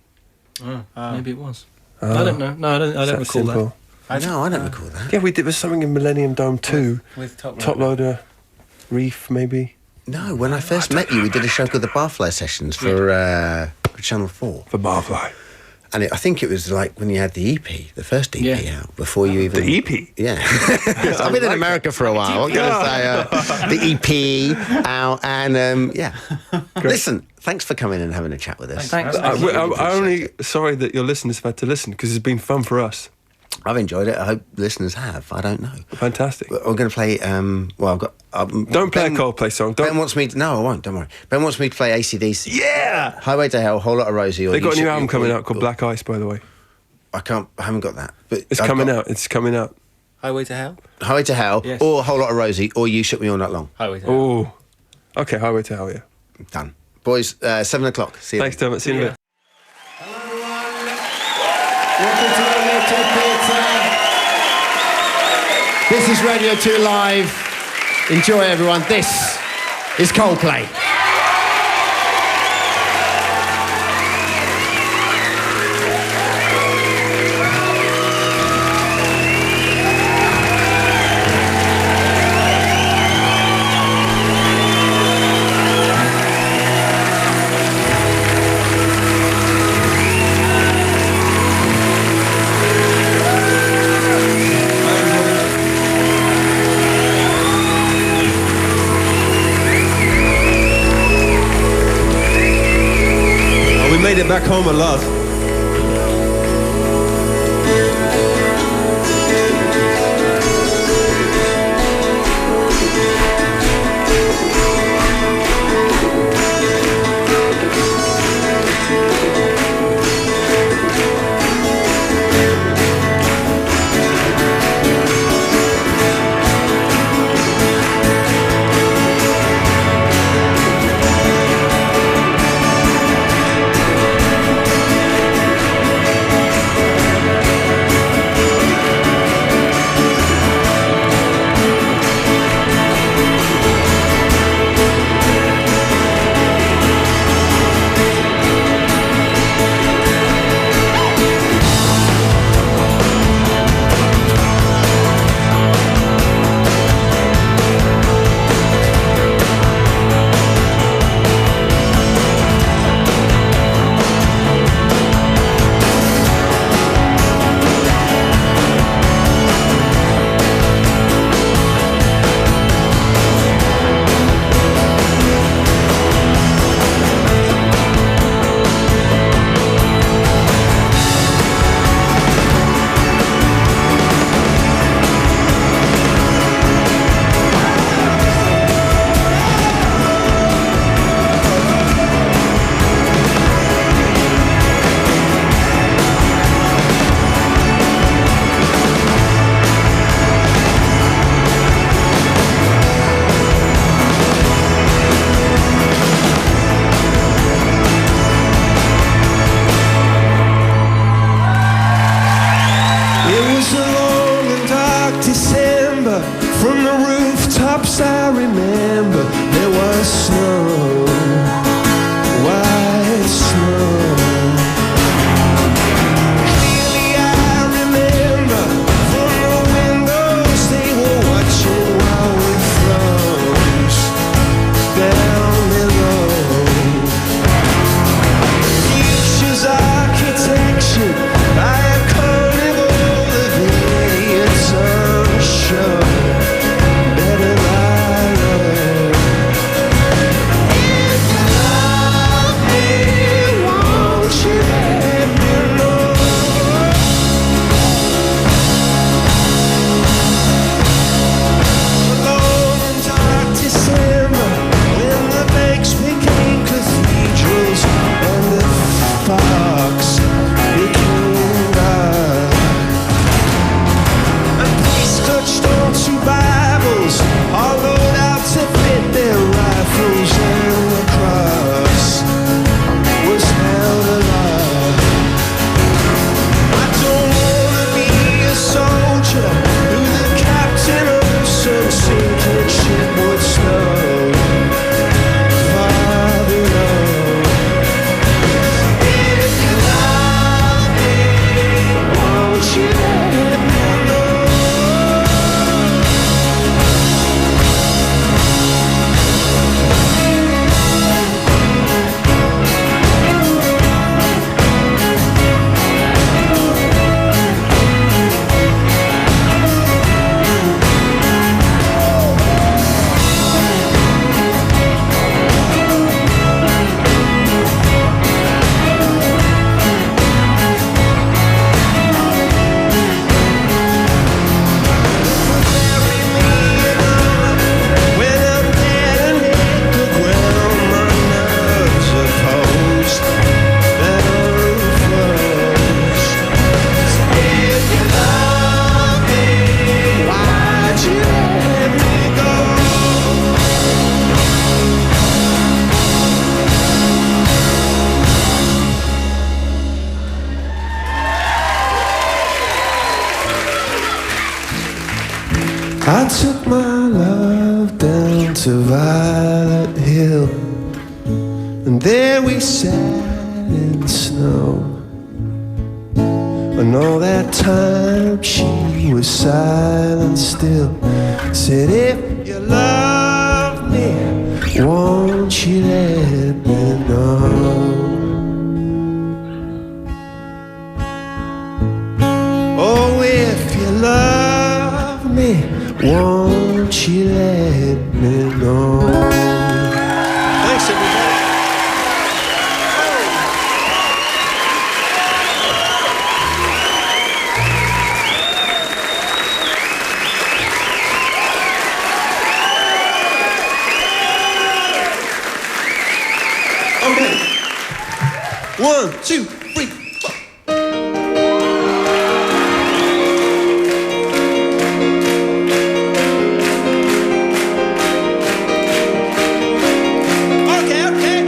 Speaker 3: Maybe it was. I don't know. No, I don't
Speaker 2: Is
Speaker 3: recall that.
Speaker 2: simple?
Speaker 1: I don't recall that.
Speaker 2: Yeah, we did. There was something in Millennium Dome 2.
Speaker 5: With Top
Speaker 2: Top Loader, Reef, maybe,
Speaker 1: No, when I first met you, we did a show called the Barfly Sessions for Channel 4.
Speaker 2: for Barfly.
Speaker 1: And I think it was like when you had the EP, the first EP
Speaker 3: Yeah.
Speaker 1: out, before you even...
Speaker 2: The EP?
Speaker 1: Yeah. I've been in America for a while. I'm going to say the EP out and, yeah. Listen, thanks for coming and having a chat with us.
Speaker 3: Thanks.
Speaker 2: I'm only sorry that your listeners have had to listen because it's been fun for us.
Speaker 1: I've enjoyed it. I hope listeners have. I don't know.
Speaker 2: Fantastic.
Speaker 1: We're going to play... I've got...
Speaker 2: Don't play a Coldplay song.
Speaker 1: Ben
Speaker 2: Don't.
Speaker 1: wants me to... No, I won't. Don't worry. Ben wants me to play AC/DC.
Speaker 2: Yeah!
Speaker 1: Highway to Hell, Whole Lot of Rosie. Or
Speaker 2: They got a
Speaker 1: You
Speaker 2: new
Speaker 1: Shook
Speaker 2: album
Speaker 1: Me-
Speaker 2: coming out called Black Ice, by the way.
Speaker 1: I haven't got that. But
Speaker 2: It's
Speaker 1: I've
Speaker 2: coming
Speaker 1: got
Speaker 2: out. It's coming out.
Speaker 5: Highway to Hell?
Speaker 1: Highway to Hell,
Speaker 5: Yes.
Speaker 1: or Whole Lot of Rosie, or You Shook Me All Night Long.
Speaker 5: Highway to Hell.
Speaker 2: Oh. Okay, Highway to Hell, yeah.
Speaker 1: Done. Boys, 7 o'clock. See you
Speaker 2: Thanks, Dermot. See you in a bit.
Speaker 6: Welcome to Radio 2 Theatre. This is Radio 2 Live. Enjoy, everyone. This is Coldplay.
Speaker 7: We made it back home at last.
Speaker 8: I remember there was snow, white snow. Clearly I remember from the windows they were watching while we froze down below. Future's architecture by a carnival of idiots on a show. Better lie low. If you love me, won't you let me know? Alone in dark December, when the banks became cathedrals and the fox became dark. And priests clutched onto Bibles, hollowed out to fit their rifles, and the cross was held alive. I don't wanna be a soldier who the captain of some sinking ship would snow far below. If you love me, won't you let me know? When I'm dead and hit the ground, my nerves are post that unfroze. If you love me, why'd you let me go? I took my love down to Violet Hill, and there we sat in snow. And all that time she was silent still. Said, if you love me, won't you let me know? Oh, if you love me, won't you let me know? Thanks, everybody. Okay. 1, 2, 3, 4. Okay, okay.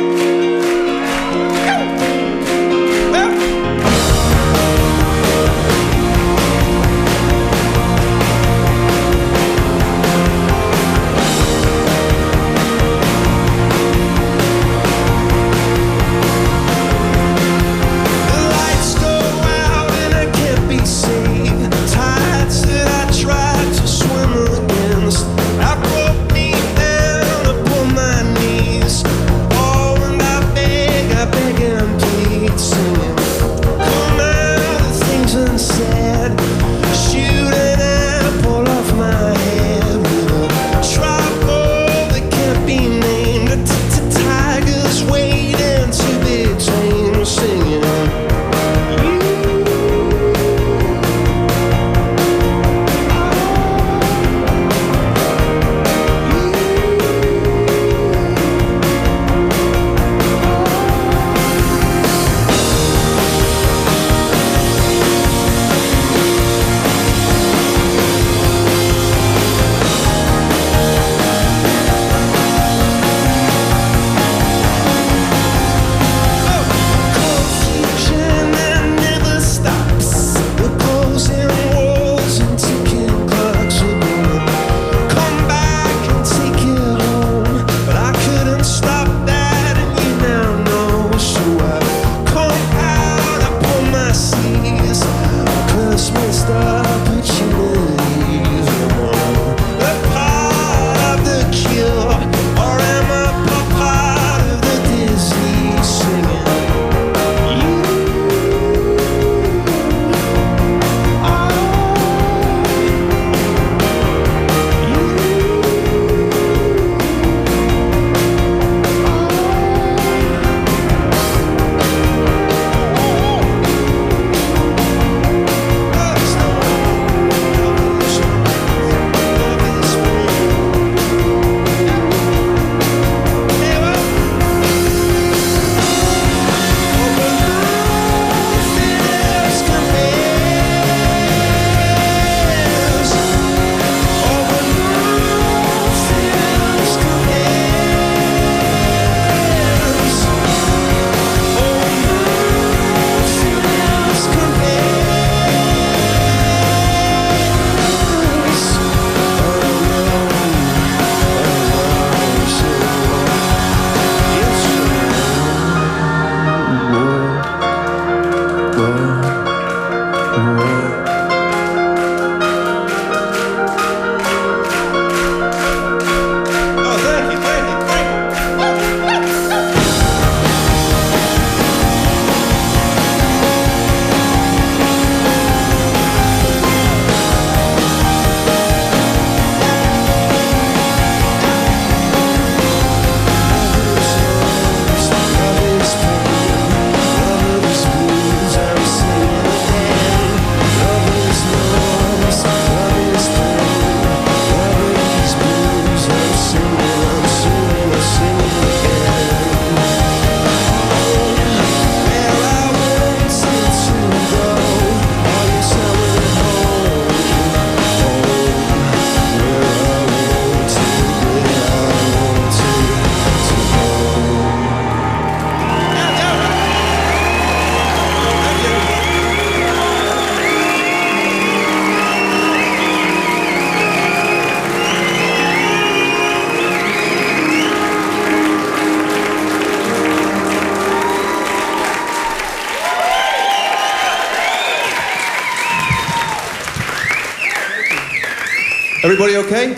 Speaker 7: Everybody okay?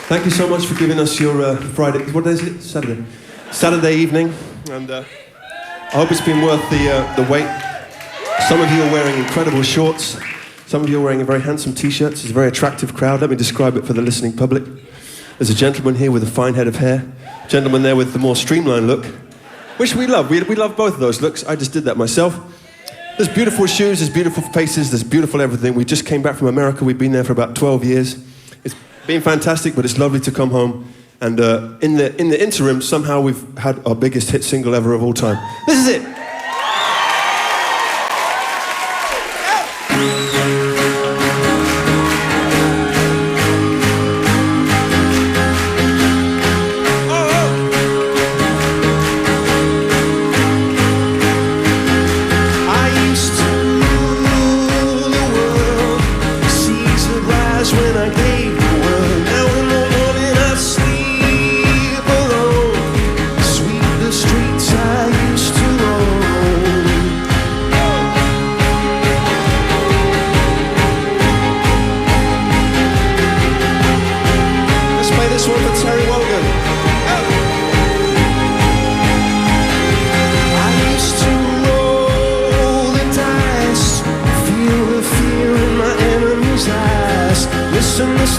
Speaker 7: Thank you so much for giving us your Friday. What day is it? Saturday. Saturday evening, and I hope it's been worth the wait. Some of you are wearing incredible shorts. Some of you are wearing very handsome T-shirts. It's a very attractive crowd. Let me describe it for the listening public. There's a gentleman here with a fine head of hair. A gentleman there with the more streamlined look, which we love. We love both of those looks. I just did that myself. There's beautiful shoes, there's beautiful faces, there's beautiful everything. We just came back from America. We've been there for about 12 years. It's been fantastic, but it's lovely to come home. And in the interim, somehow we've had our biggest hit single ever of all time. This is it.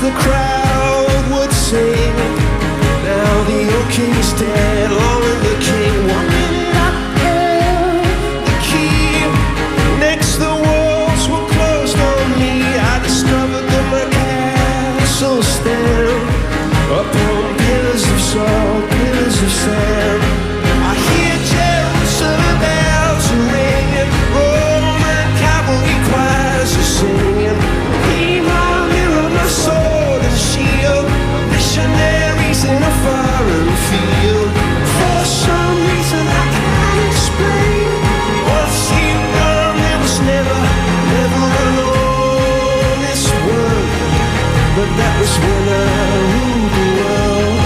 Speaker 8: The crowd would sing. Now the old king is dead, long live the king. 1 minute I held the key. Next the walls were closed on me. I discovered that my castle stand upon pillars of salt, pillars of sand. I hear Jerusalem bells ringing, Roman cavalry choirs are singing. Be my mirror, my sword and shield, missionaries in a foreign field. For some reason I can't explain, once you gone there was never alone this world. But that was when I ruled the world.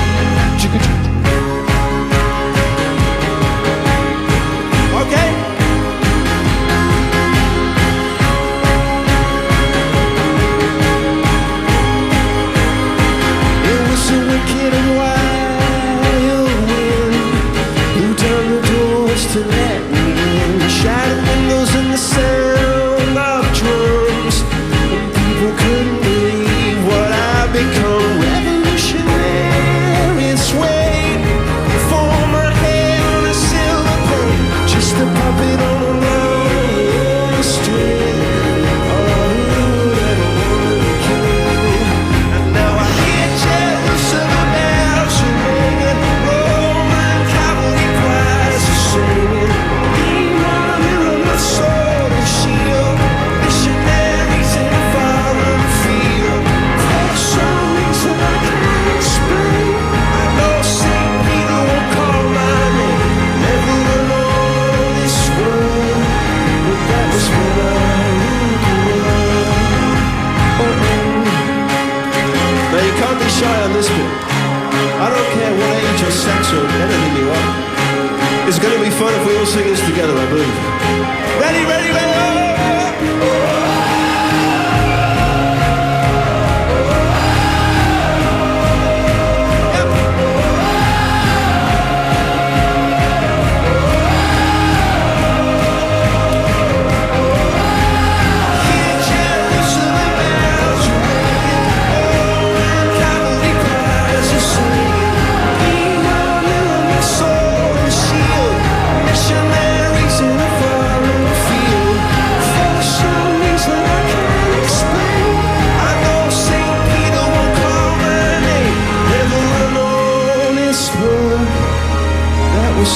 Speaker 8: Okay. A wicked and wild wind blew down the doors to let me in. Shattered windows and the sound of drums, and people couldn't believe what I'd become. Revolutionary sway, for my head on a silver plate, just a puppet on a long string. Shy on this bit. I don't care what age or sex or anything you are. It's going to be fun if we all sing this together, I believe. Ready, ready, ready!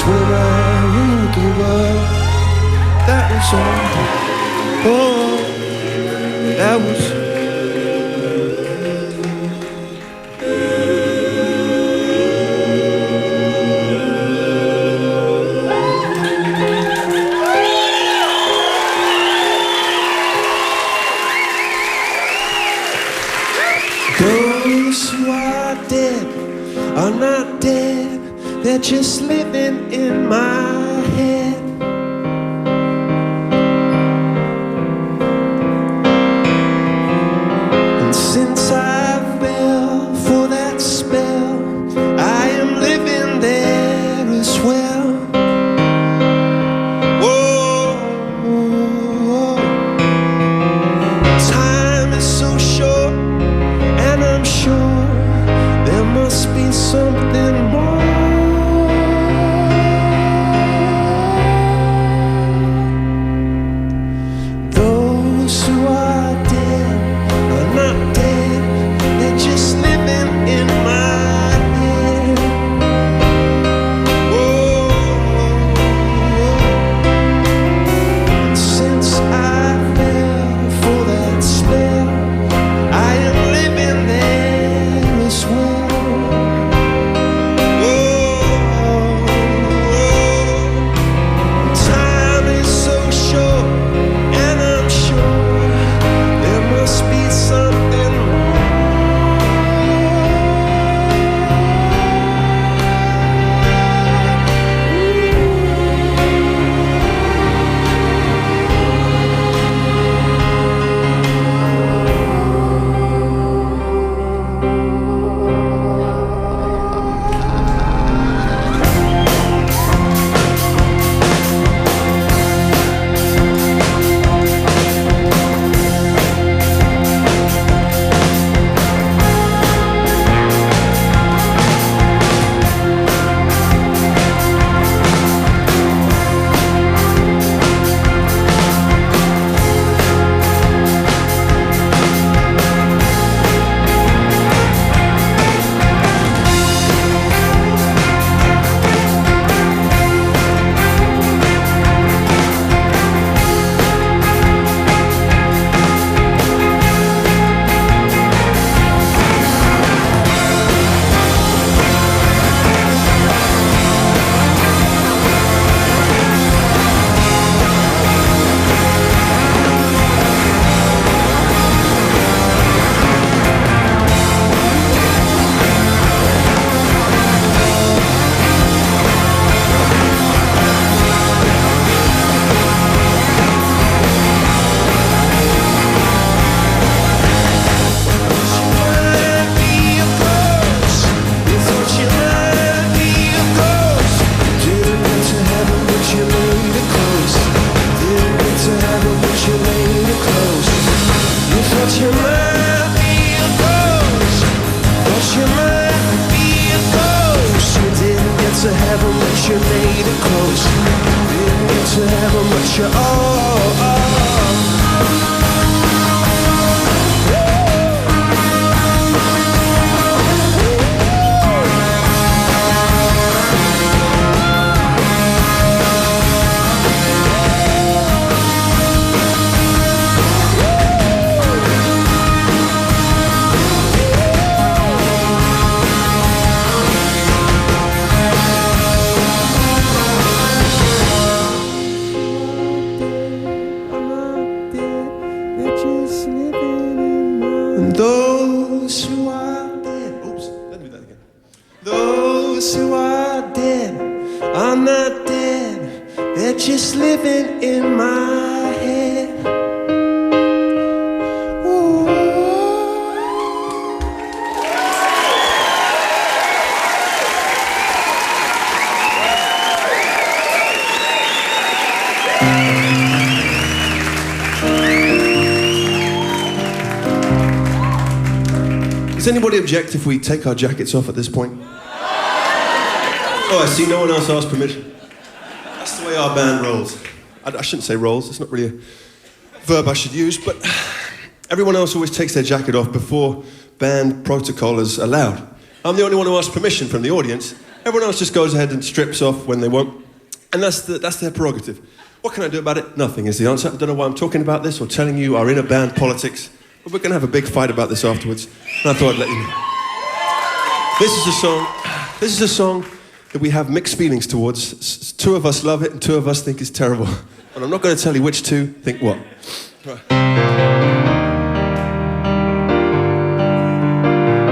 Speaker 8: When I ruled the world, that was all. Oh, that was. Those who are dead are not dead, they're just living in my head. And something more. Those who are dead are not dead, they're just living in my head. And since I fell for that spell, I am living there as well. Time is so short, and I'm sure there must be something those who are dead. Oops, let me do that again. Those who are dead are not dead, they're just living in my head. Ooh. Does anybody object if we take our jackets off at this point? Oh, I see no one else asked permission. That's the way our band rolls. I shouldn't say rolls, it's not really a verb I should use, but everyone else always takes their jacket off before band protocol is allowed. I'm the only one who asks permission from the audience. Everyone else just goes ahead and strips off when they want, and that's their prerogative. What can I do about it? Nothing is the answer. I don't know why I'm talking about this or telling you our inner band politics. But we're going to have a big fight about this afterwards, and I thought I'd let you know. This is a song that we have mixed feelings towards. Two of us love it, and two of us think it's terrible. And I'm not going to tell you which two think what. Right.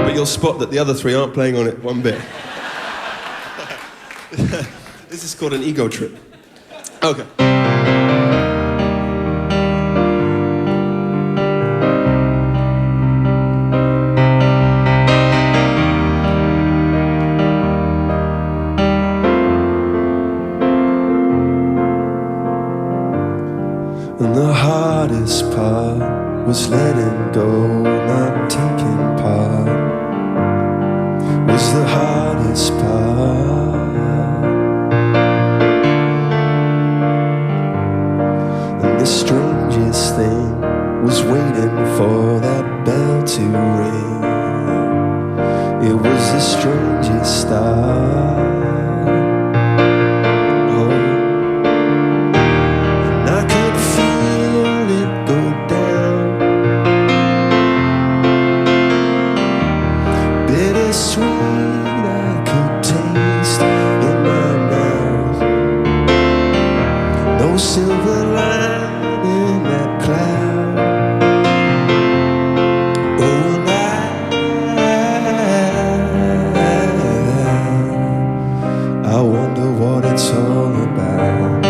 Speaker 8: But you'll spot that the other three aren't playing on it one bit. This is called an ego trip. Okay. And the hardest part was letting go, not taking part. was the hardest part. And the strangest thing was waiting for that bell to ring. It was the strangest start. Silver line in that cloud. Oh, and I wonder what it's all about.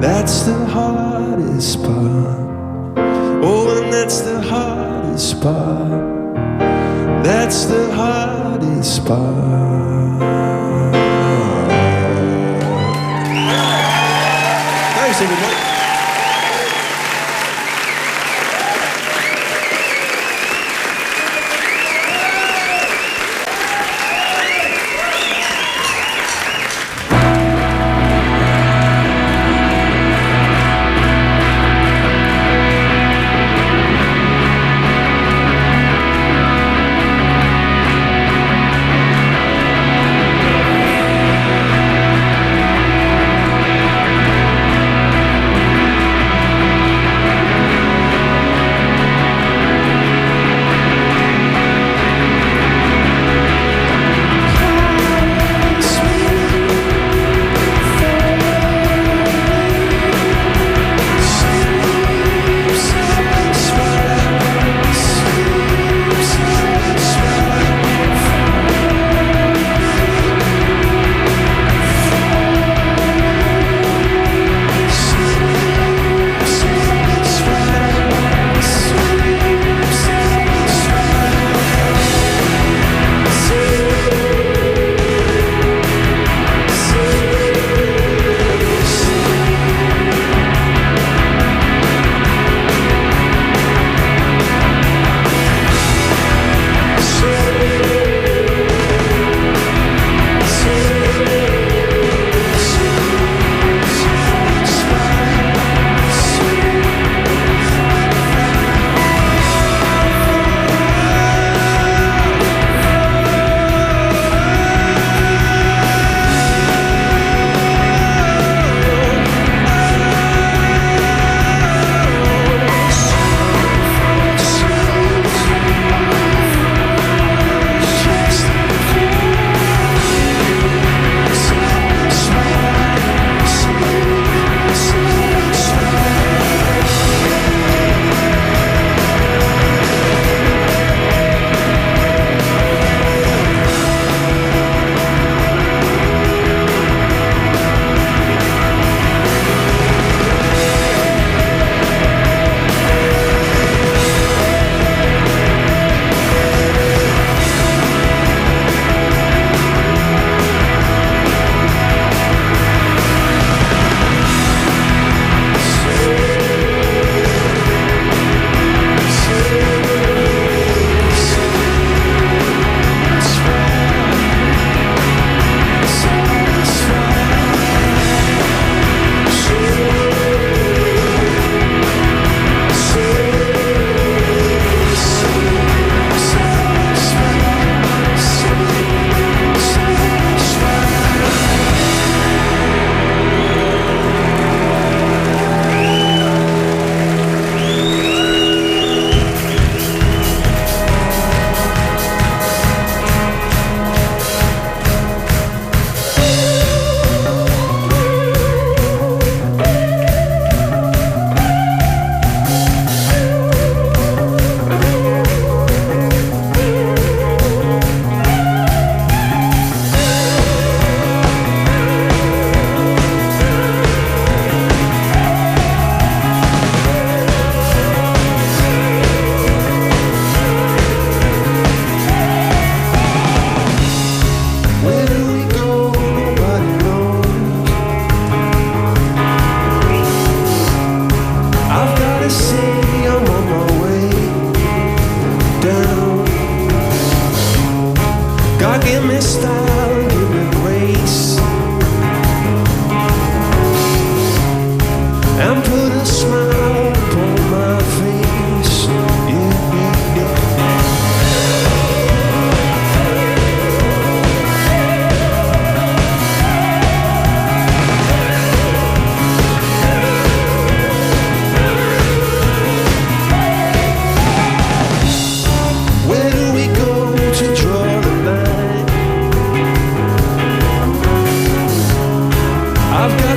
Speaker 8: That's the hardest part. Oh, and that's the hardest part. That's the hardest part. Thanks, everybody.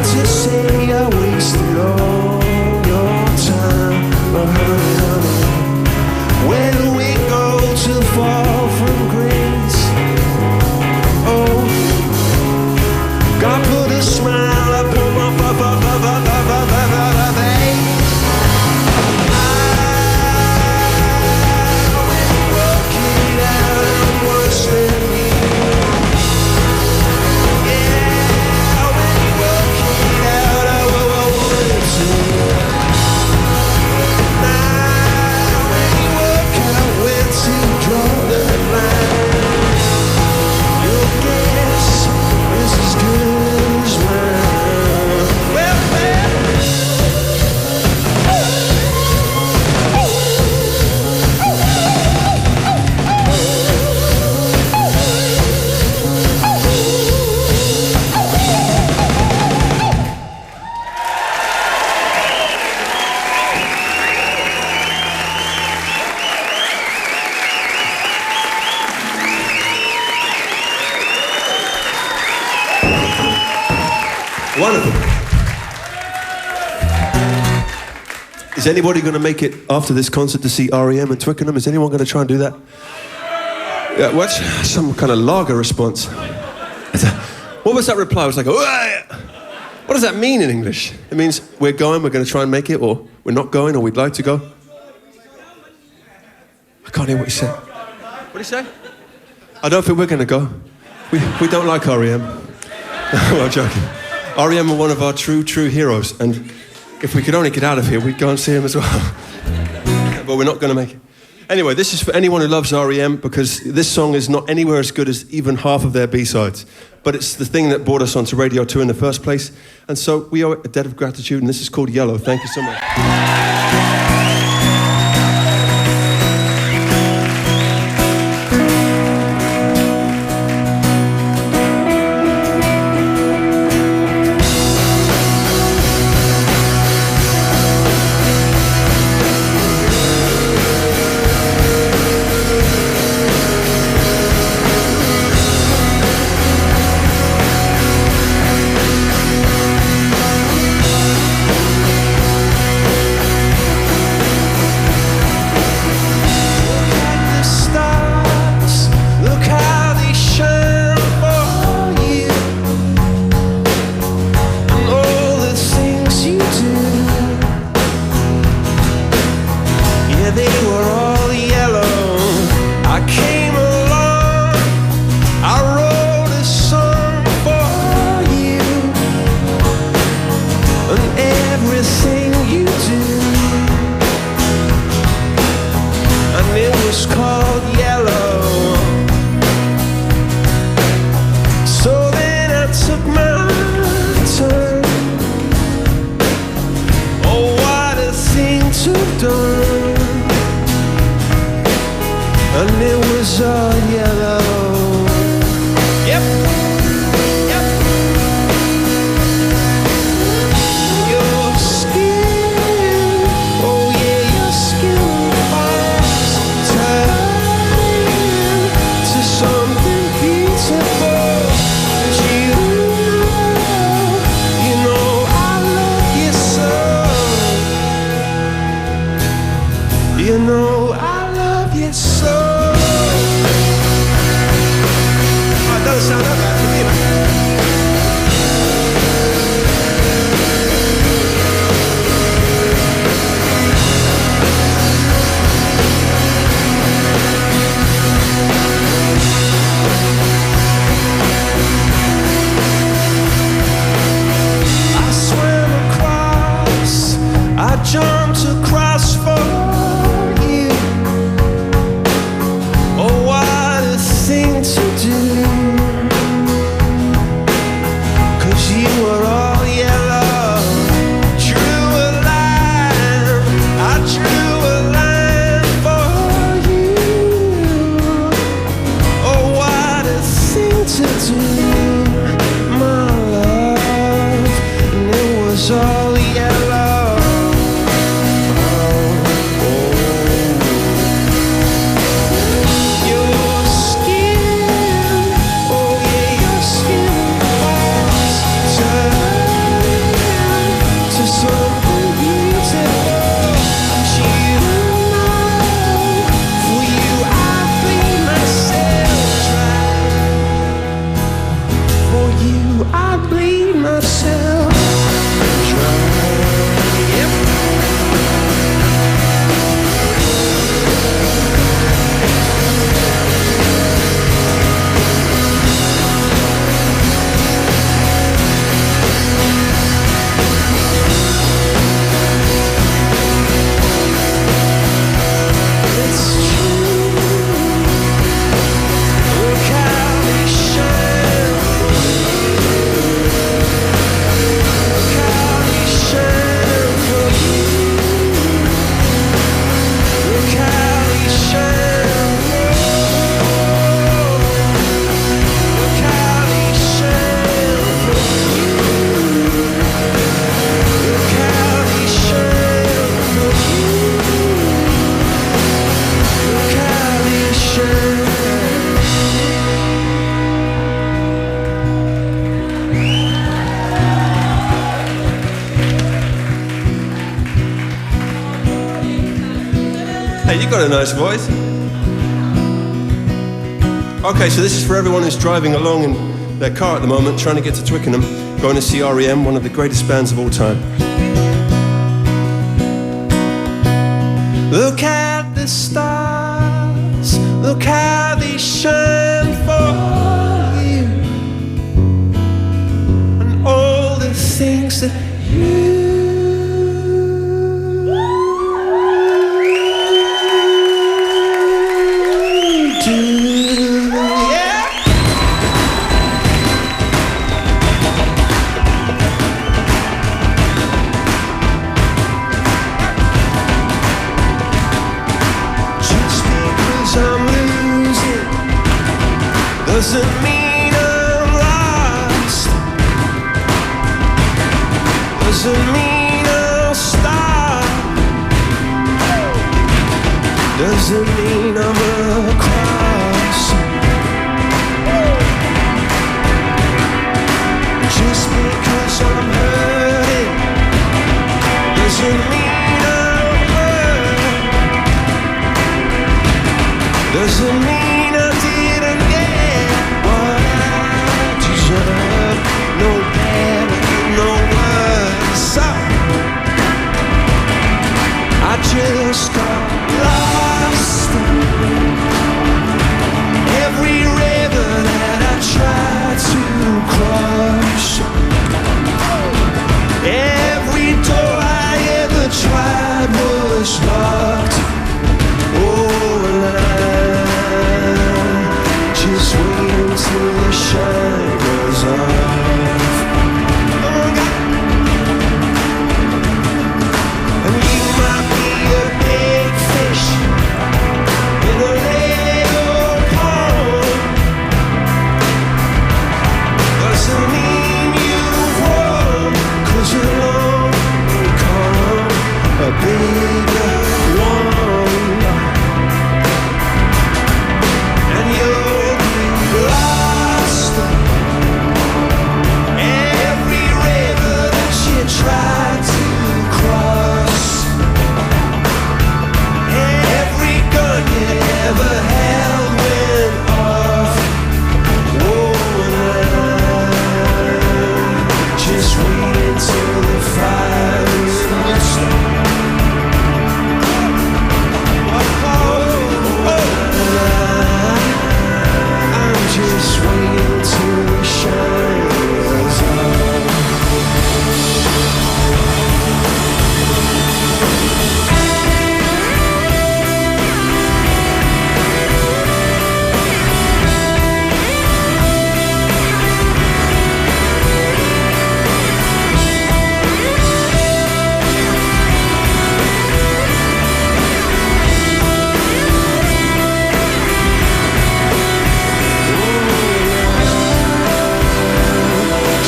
Speaker 8: to say I wasted all your time. But honey, honey, where do we go to fall from grace? Oh, God put a smile upon my face. Work it out, I'm worse than you. Yeah, when you work it out, I wanted to. Now, when you work out where to draw the line, your guess is as good as mine. Well,
Speaker 7: Wonderful. Is anybody going to make it after this concert to see REM in Twickenham? Is anyone going to try and do that? Yeah, what's some kind of lager response? What was that reply? It was like, what does that mean in English? It means we're going to try and make it, or we're not going, or we'd like to go. I can't hear what he said. What did he say? I don't think we're going to go. We don't like REM. I'm joking. REM are one of our true heroes, and if we could only get out of here, we'd go and see him as well. But we're not going to make it. Anyway, this is for anyone who loves REM, because this song is not anywhere as good as even half of their B-sides. But it's the thing that brought us onto Radio 2 in the first place. And so we owe it a debt of gratitude, and this is called Yellow. Thank you so much. Hey, you got a nice voice. Okay, so this is for everyone who's driving along in their car at the moment, trying to get to Twickenham, going to see REM, one of the greatest bands of all time. Look at the stars, look how they shine for you, and all the things that you doesn't mean I'm lost, doesn't mean I'll stop, doesn't mean I'm across. Just because I'm hurting doesn't mean I'm hurt, doesn't mean I didn't get no better, no worse. I just got lost. Every river that I tried to cross, every door I ever tried was locked. Oh, and I just wait until the shine goes off. And you might be a big fish in a little pond. Doesn't mean you've won, 'cause along will come a bigger one, and you'll be lost. Every river that you tried to cross, every gun you ever held went off. Oh, and I just wait until the fire is lost. I'm just waiting till the shine goes on.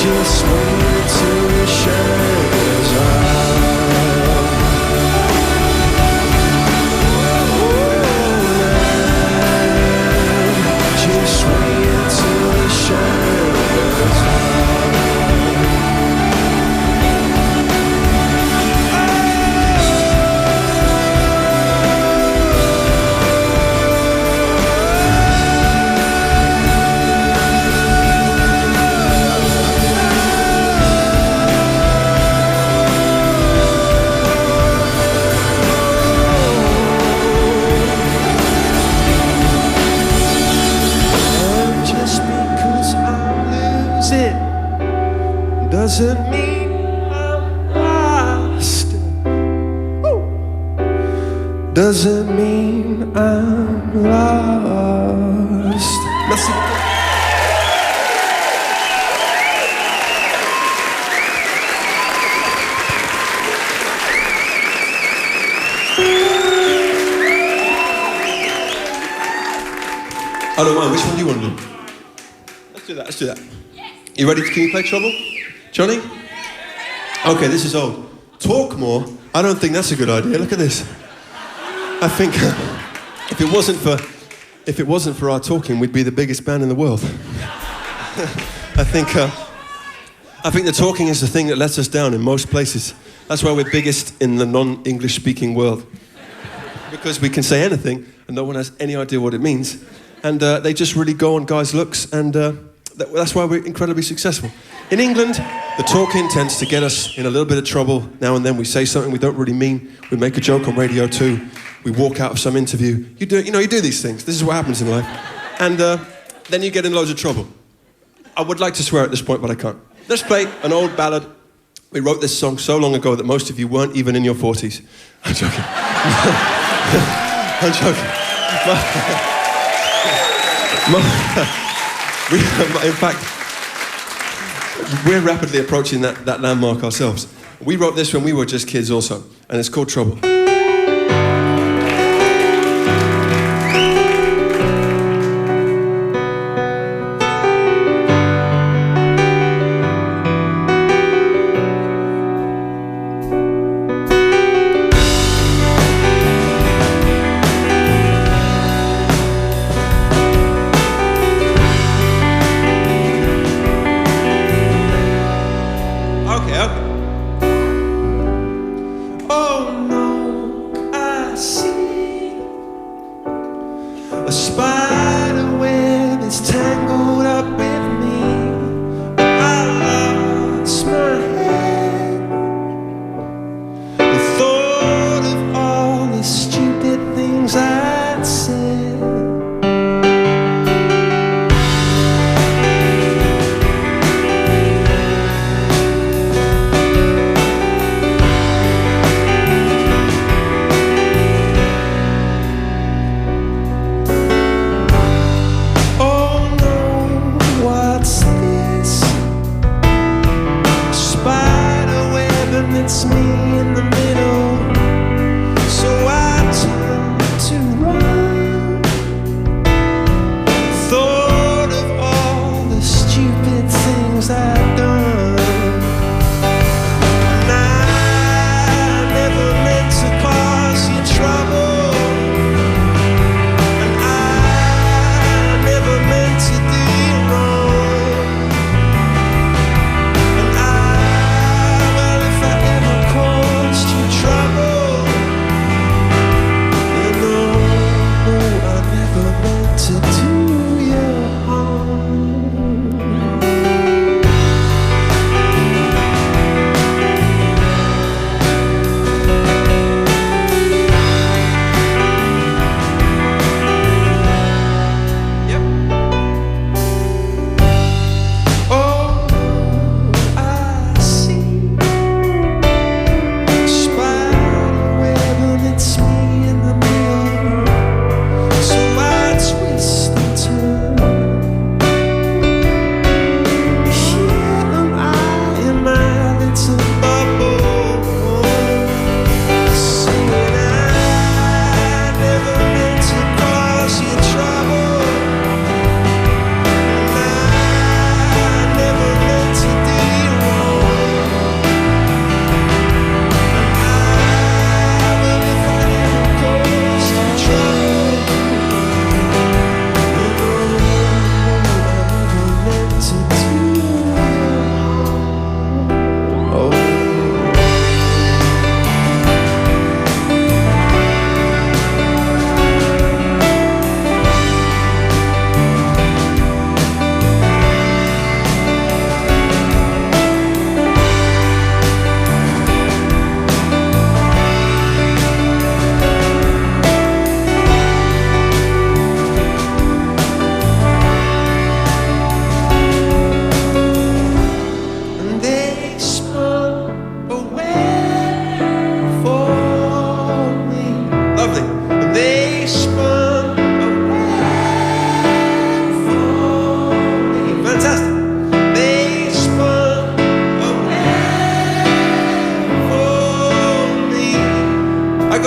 Speaker 7: Just wait till the shine goes on. Just wait till the shine goes on. Just because I'm losing doesn't mean I'm lost. Woo. Doesn't mean I'm lost. Merci. I don't mind. Which one do you want to do? Let's do that. Let's do that. You ready? Can you play Trouble? Johnny? Okay, this is old. Talk more? I don't think that's a good idea. Look at this. I think if it wasn't for our talking, we'd be the biggest band in the world. I think the talking is the thing that lets us down in most places. That's why we're biggest in the non-English speaking world. because we can say anything and no one has any idea what it means. And they just really go on guys' looks, and that's why we're incredibly successful. In England, the talking tends to get us in a little bit of trouble. Now and then we say something we don't really mean. We make a joke on Radio 2. We walk out of some interview. You do these things. This is what happens in life. And then you get in loads of trouble. I would like to swear at this point, but I can't. Let's play an old ballad. We wrote this song so long ago that most of you weren't even in your 40s. I'm joking. I'm joking. In fact, we're rapidly approaching that landmark ourselves. We wrote this when we were just kids also, and it's called Trouble.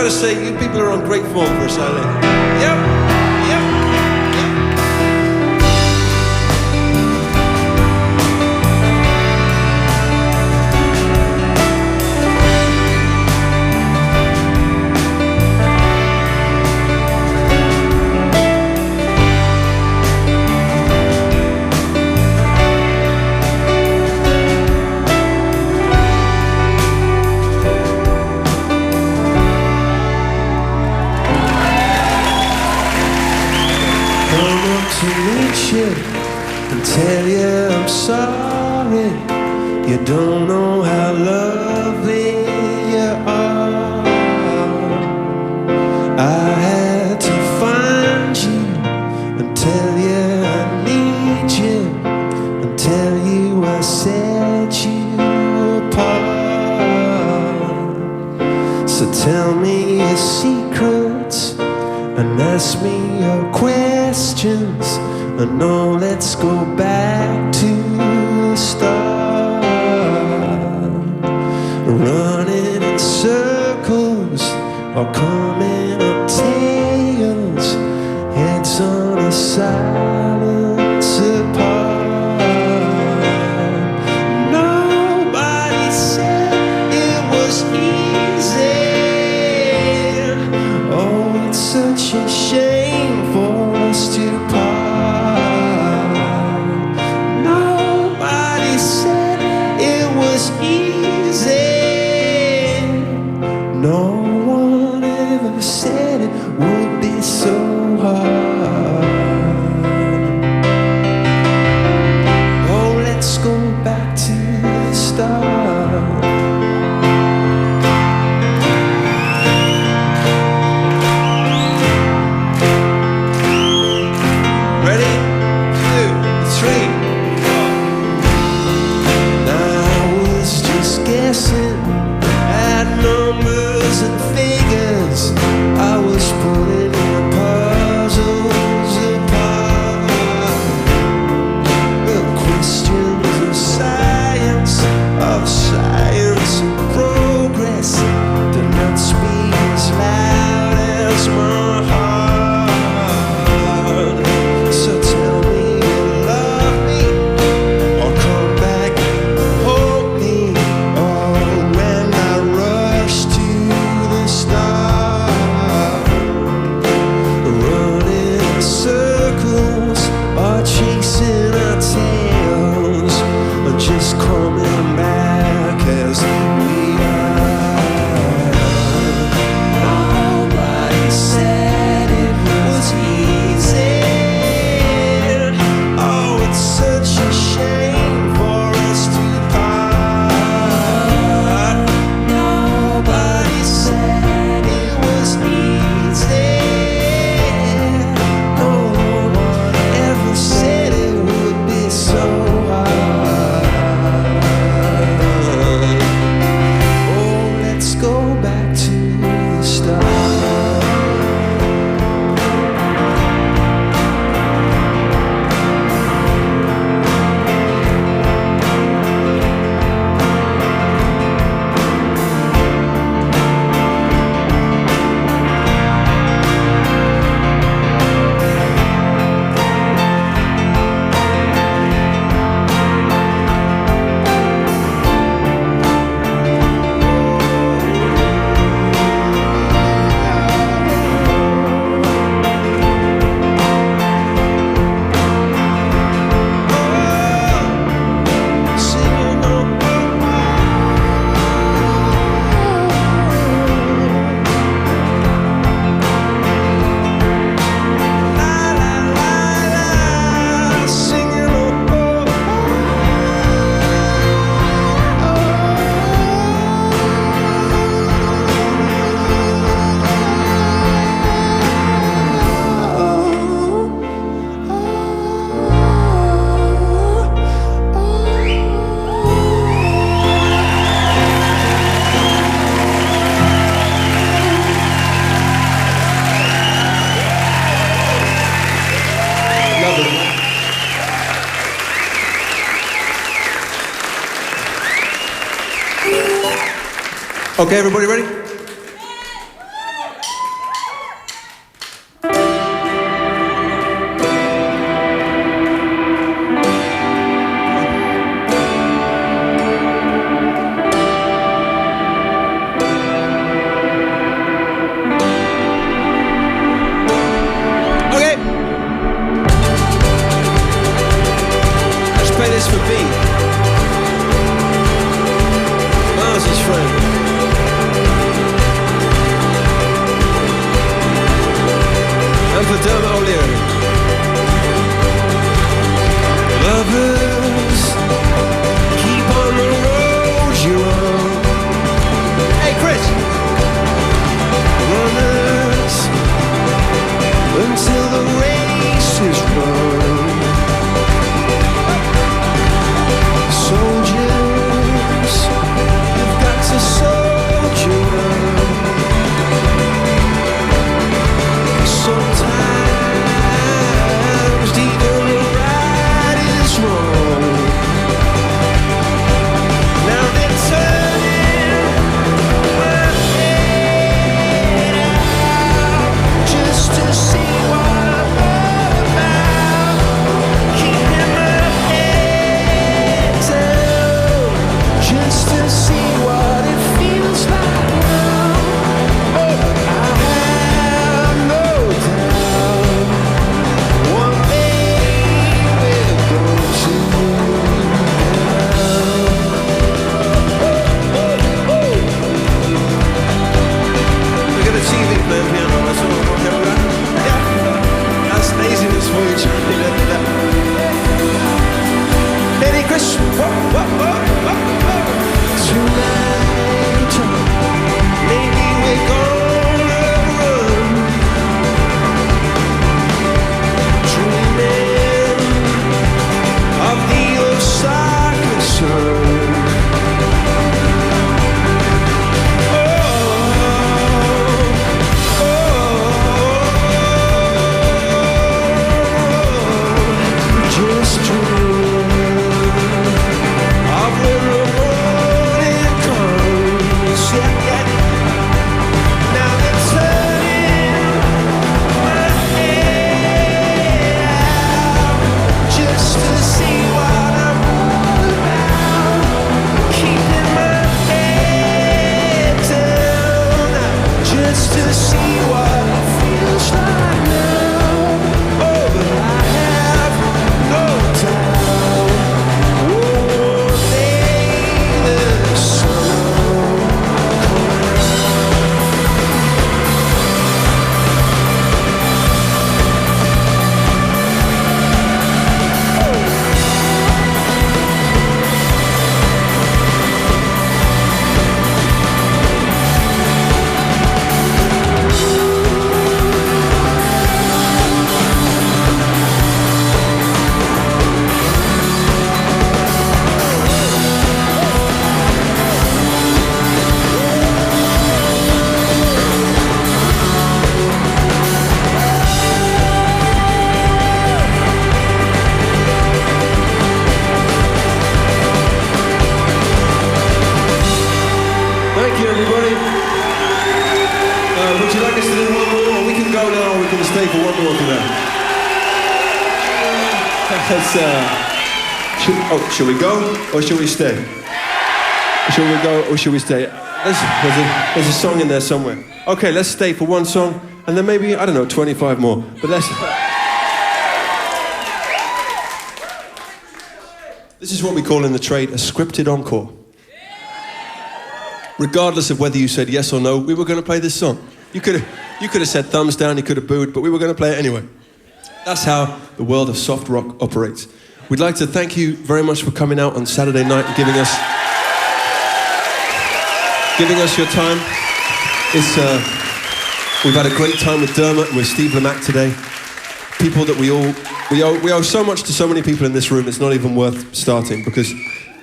Speaker 7: to say you people are on great form for a silent. Yep.
Speaker 8: tell you I'm sorry. You don't know how lovely you are. I had to find you and tell you I need you and tell you I set you apart. So tell me your secrets and ask me your questions, and now let's go back to the start. Running in circles or coming up tails, heads on a silence apart. Nobody said it was easy. Oh, it's such a shame for us to part. Nobody said it was easy. No one ever said it would be so hard. Oh, let's go back to the start. Ready? 2, 3, 4. I was just guessing at numbers and figures. I was putting your puzzles apart. The questions of science and progress do not speak as loud as my heart. So tell me you love me, or come back and hold me, or when I rush to the start. Running in circles or chasing our tails, or just coming back as we are. Nobody said it was easy. Oh, it's such a shame for us to part. Nobody said it was easy. No one ever said it would be so hard. Oh, let's go back to the start. Okay, everybody ready? Okay. Let's play this for B. Mars' friend.
Speaker 7: would you like us to do one more? Or we can go now, or we can stay for one more today. Should we go or should we stay? Should we go or should we stay? There's a song in there somewhere. Okay, let's stay for one song, and then maybe, I don't know, 25 more. But let's... This is what we call in the trade a scripted encore. Regardless of whether you said yes or no, we were going to play this song. You could have said thumbs down, you could have booed, but we were going to play it anyway. That's how the world of soft rock operates. We'd like to thank you very much for coming out on Saturday night and giving us your time. We've had a great time with Dermot and with Steve Lamacq today. People that we owe so much to so many people in this room, it's not even worth starting, because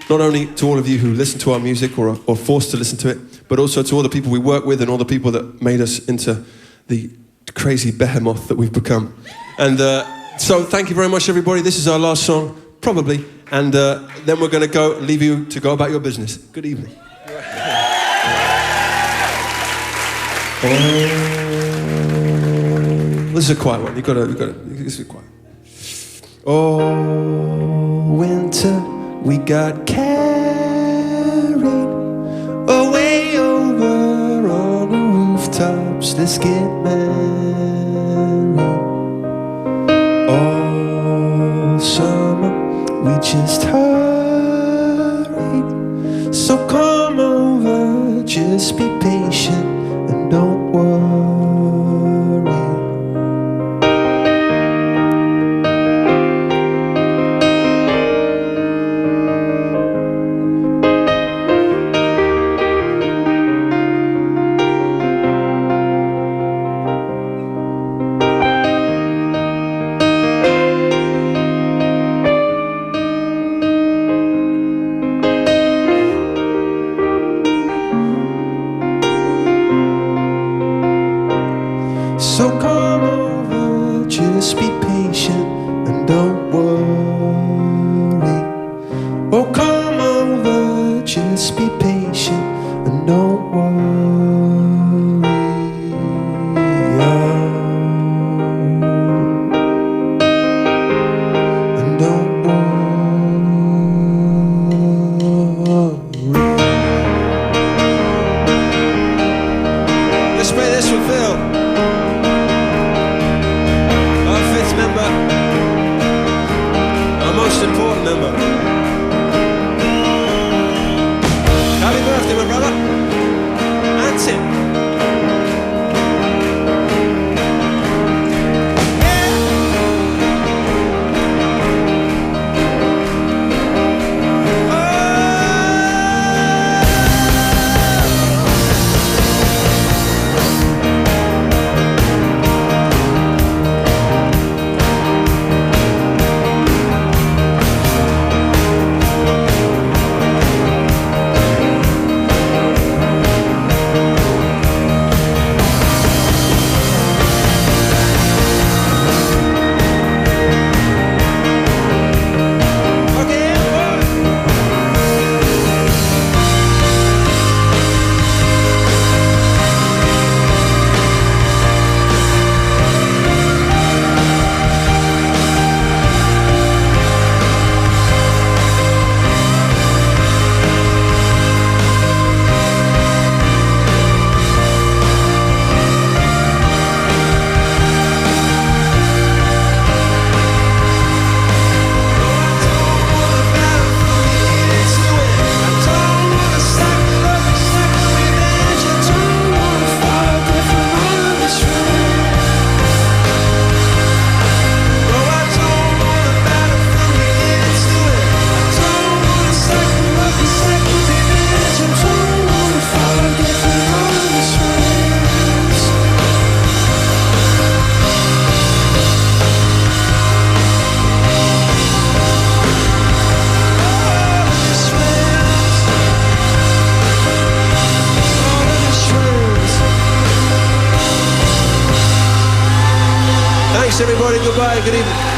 Speaker 7: not only to all of you who listen to our music or are forced to listen to it, but also to all the people we work with and all the people that made us into the crazy behemoth that we've become. And so thank you very much, everybody. This is our last song, probably, and then we're going to go and leave you to go about your business. Good evening. This is a quiet one. This is quiet.
Speaker 8: Oh, winter, we got carried away over on the rooftops. Let's get married. All summer, we just hurried. So come over, just be patient and don't worry. So come over, just be patient and don't worry. Oh, come over, just be patient and don't worry. And don't worry. Let's play this with Phil. Member, our most important member. Happy birthday, my brother. And Tim.
Speaker 7: Thanks, everybody. Goodbye. Good evening.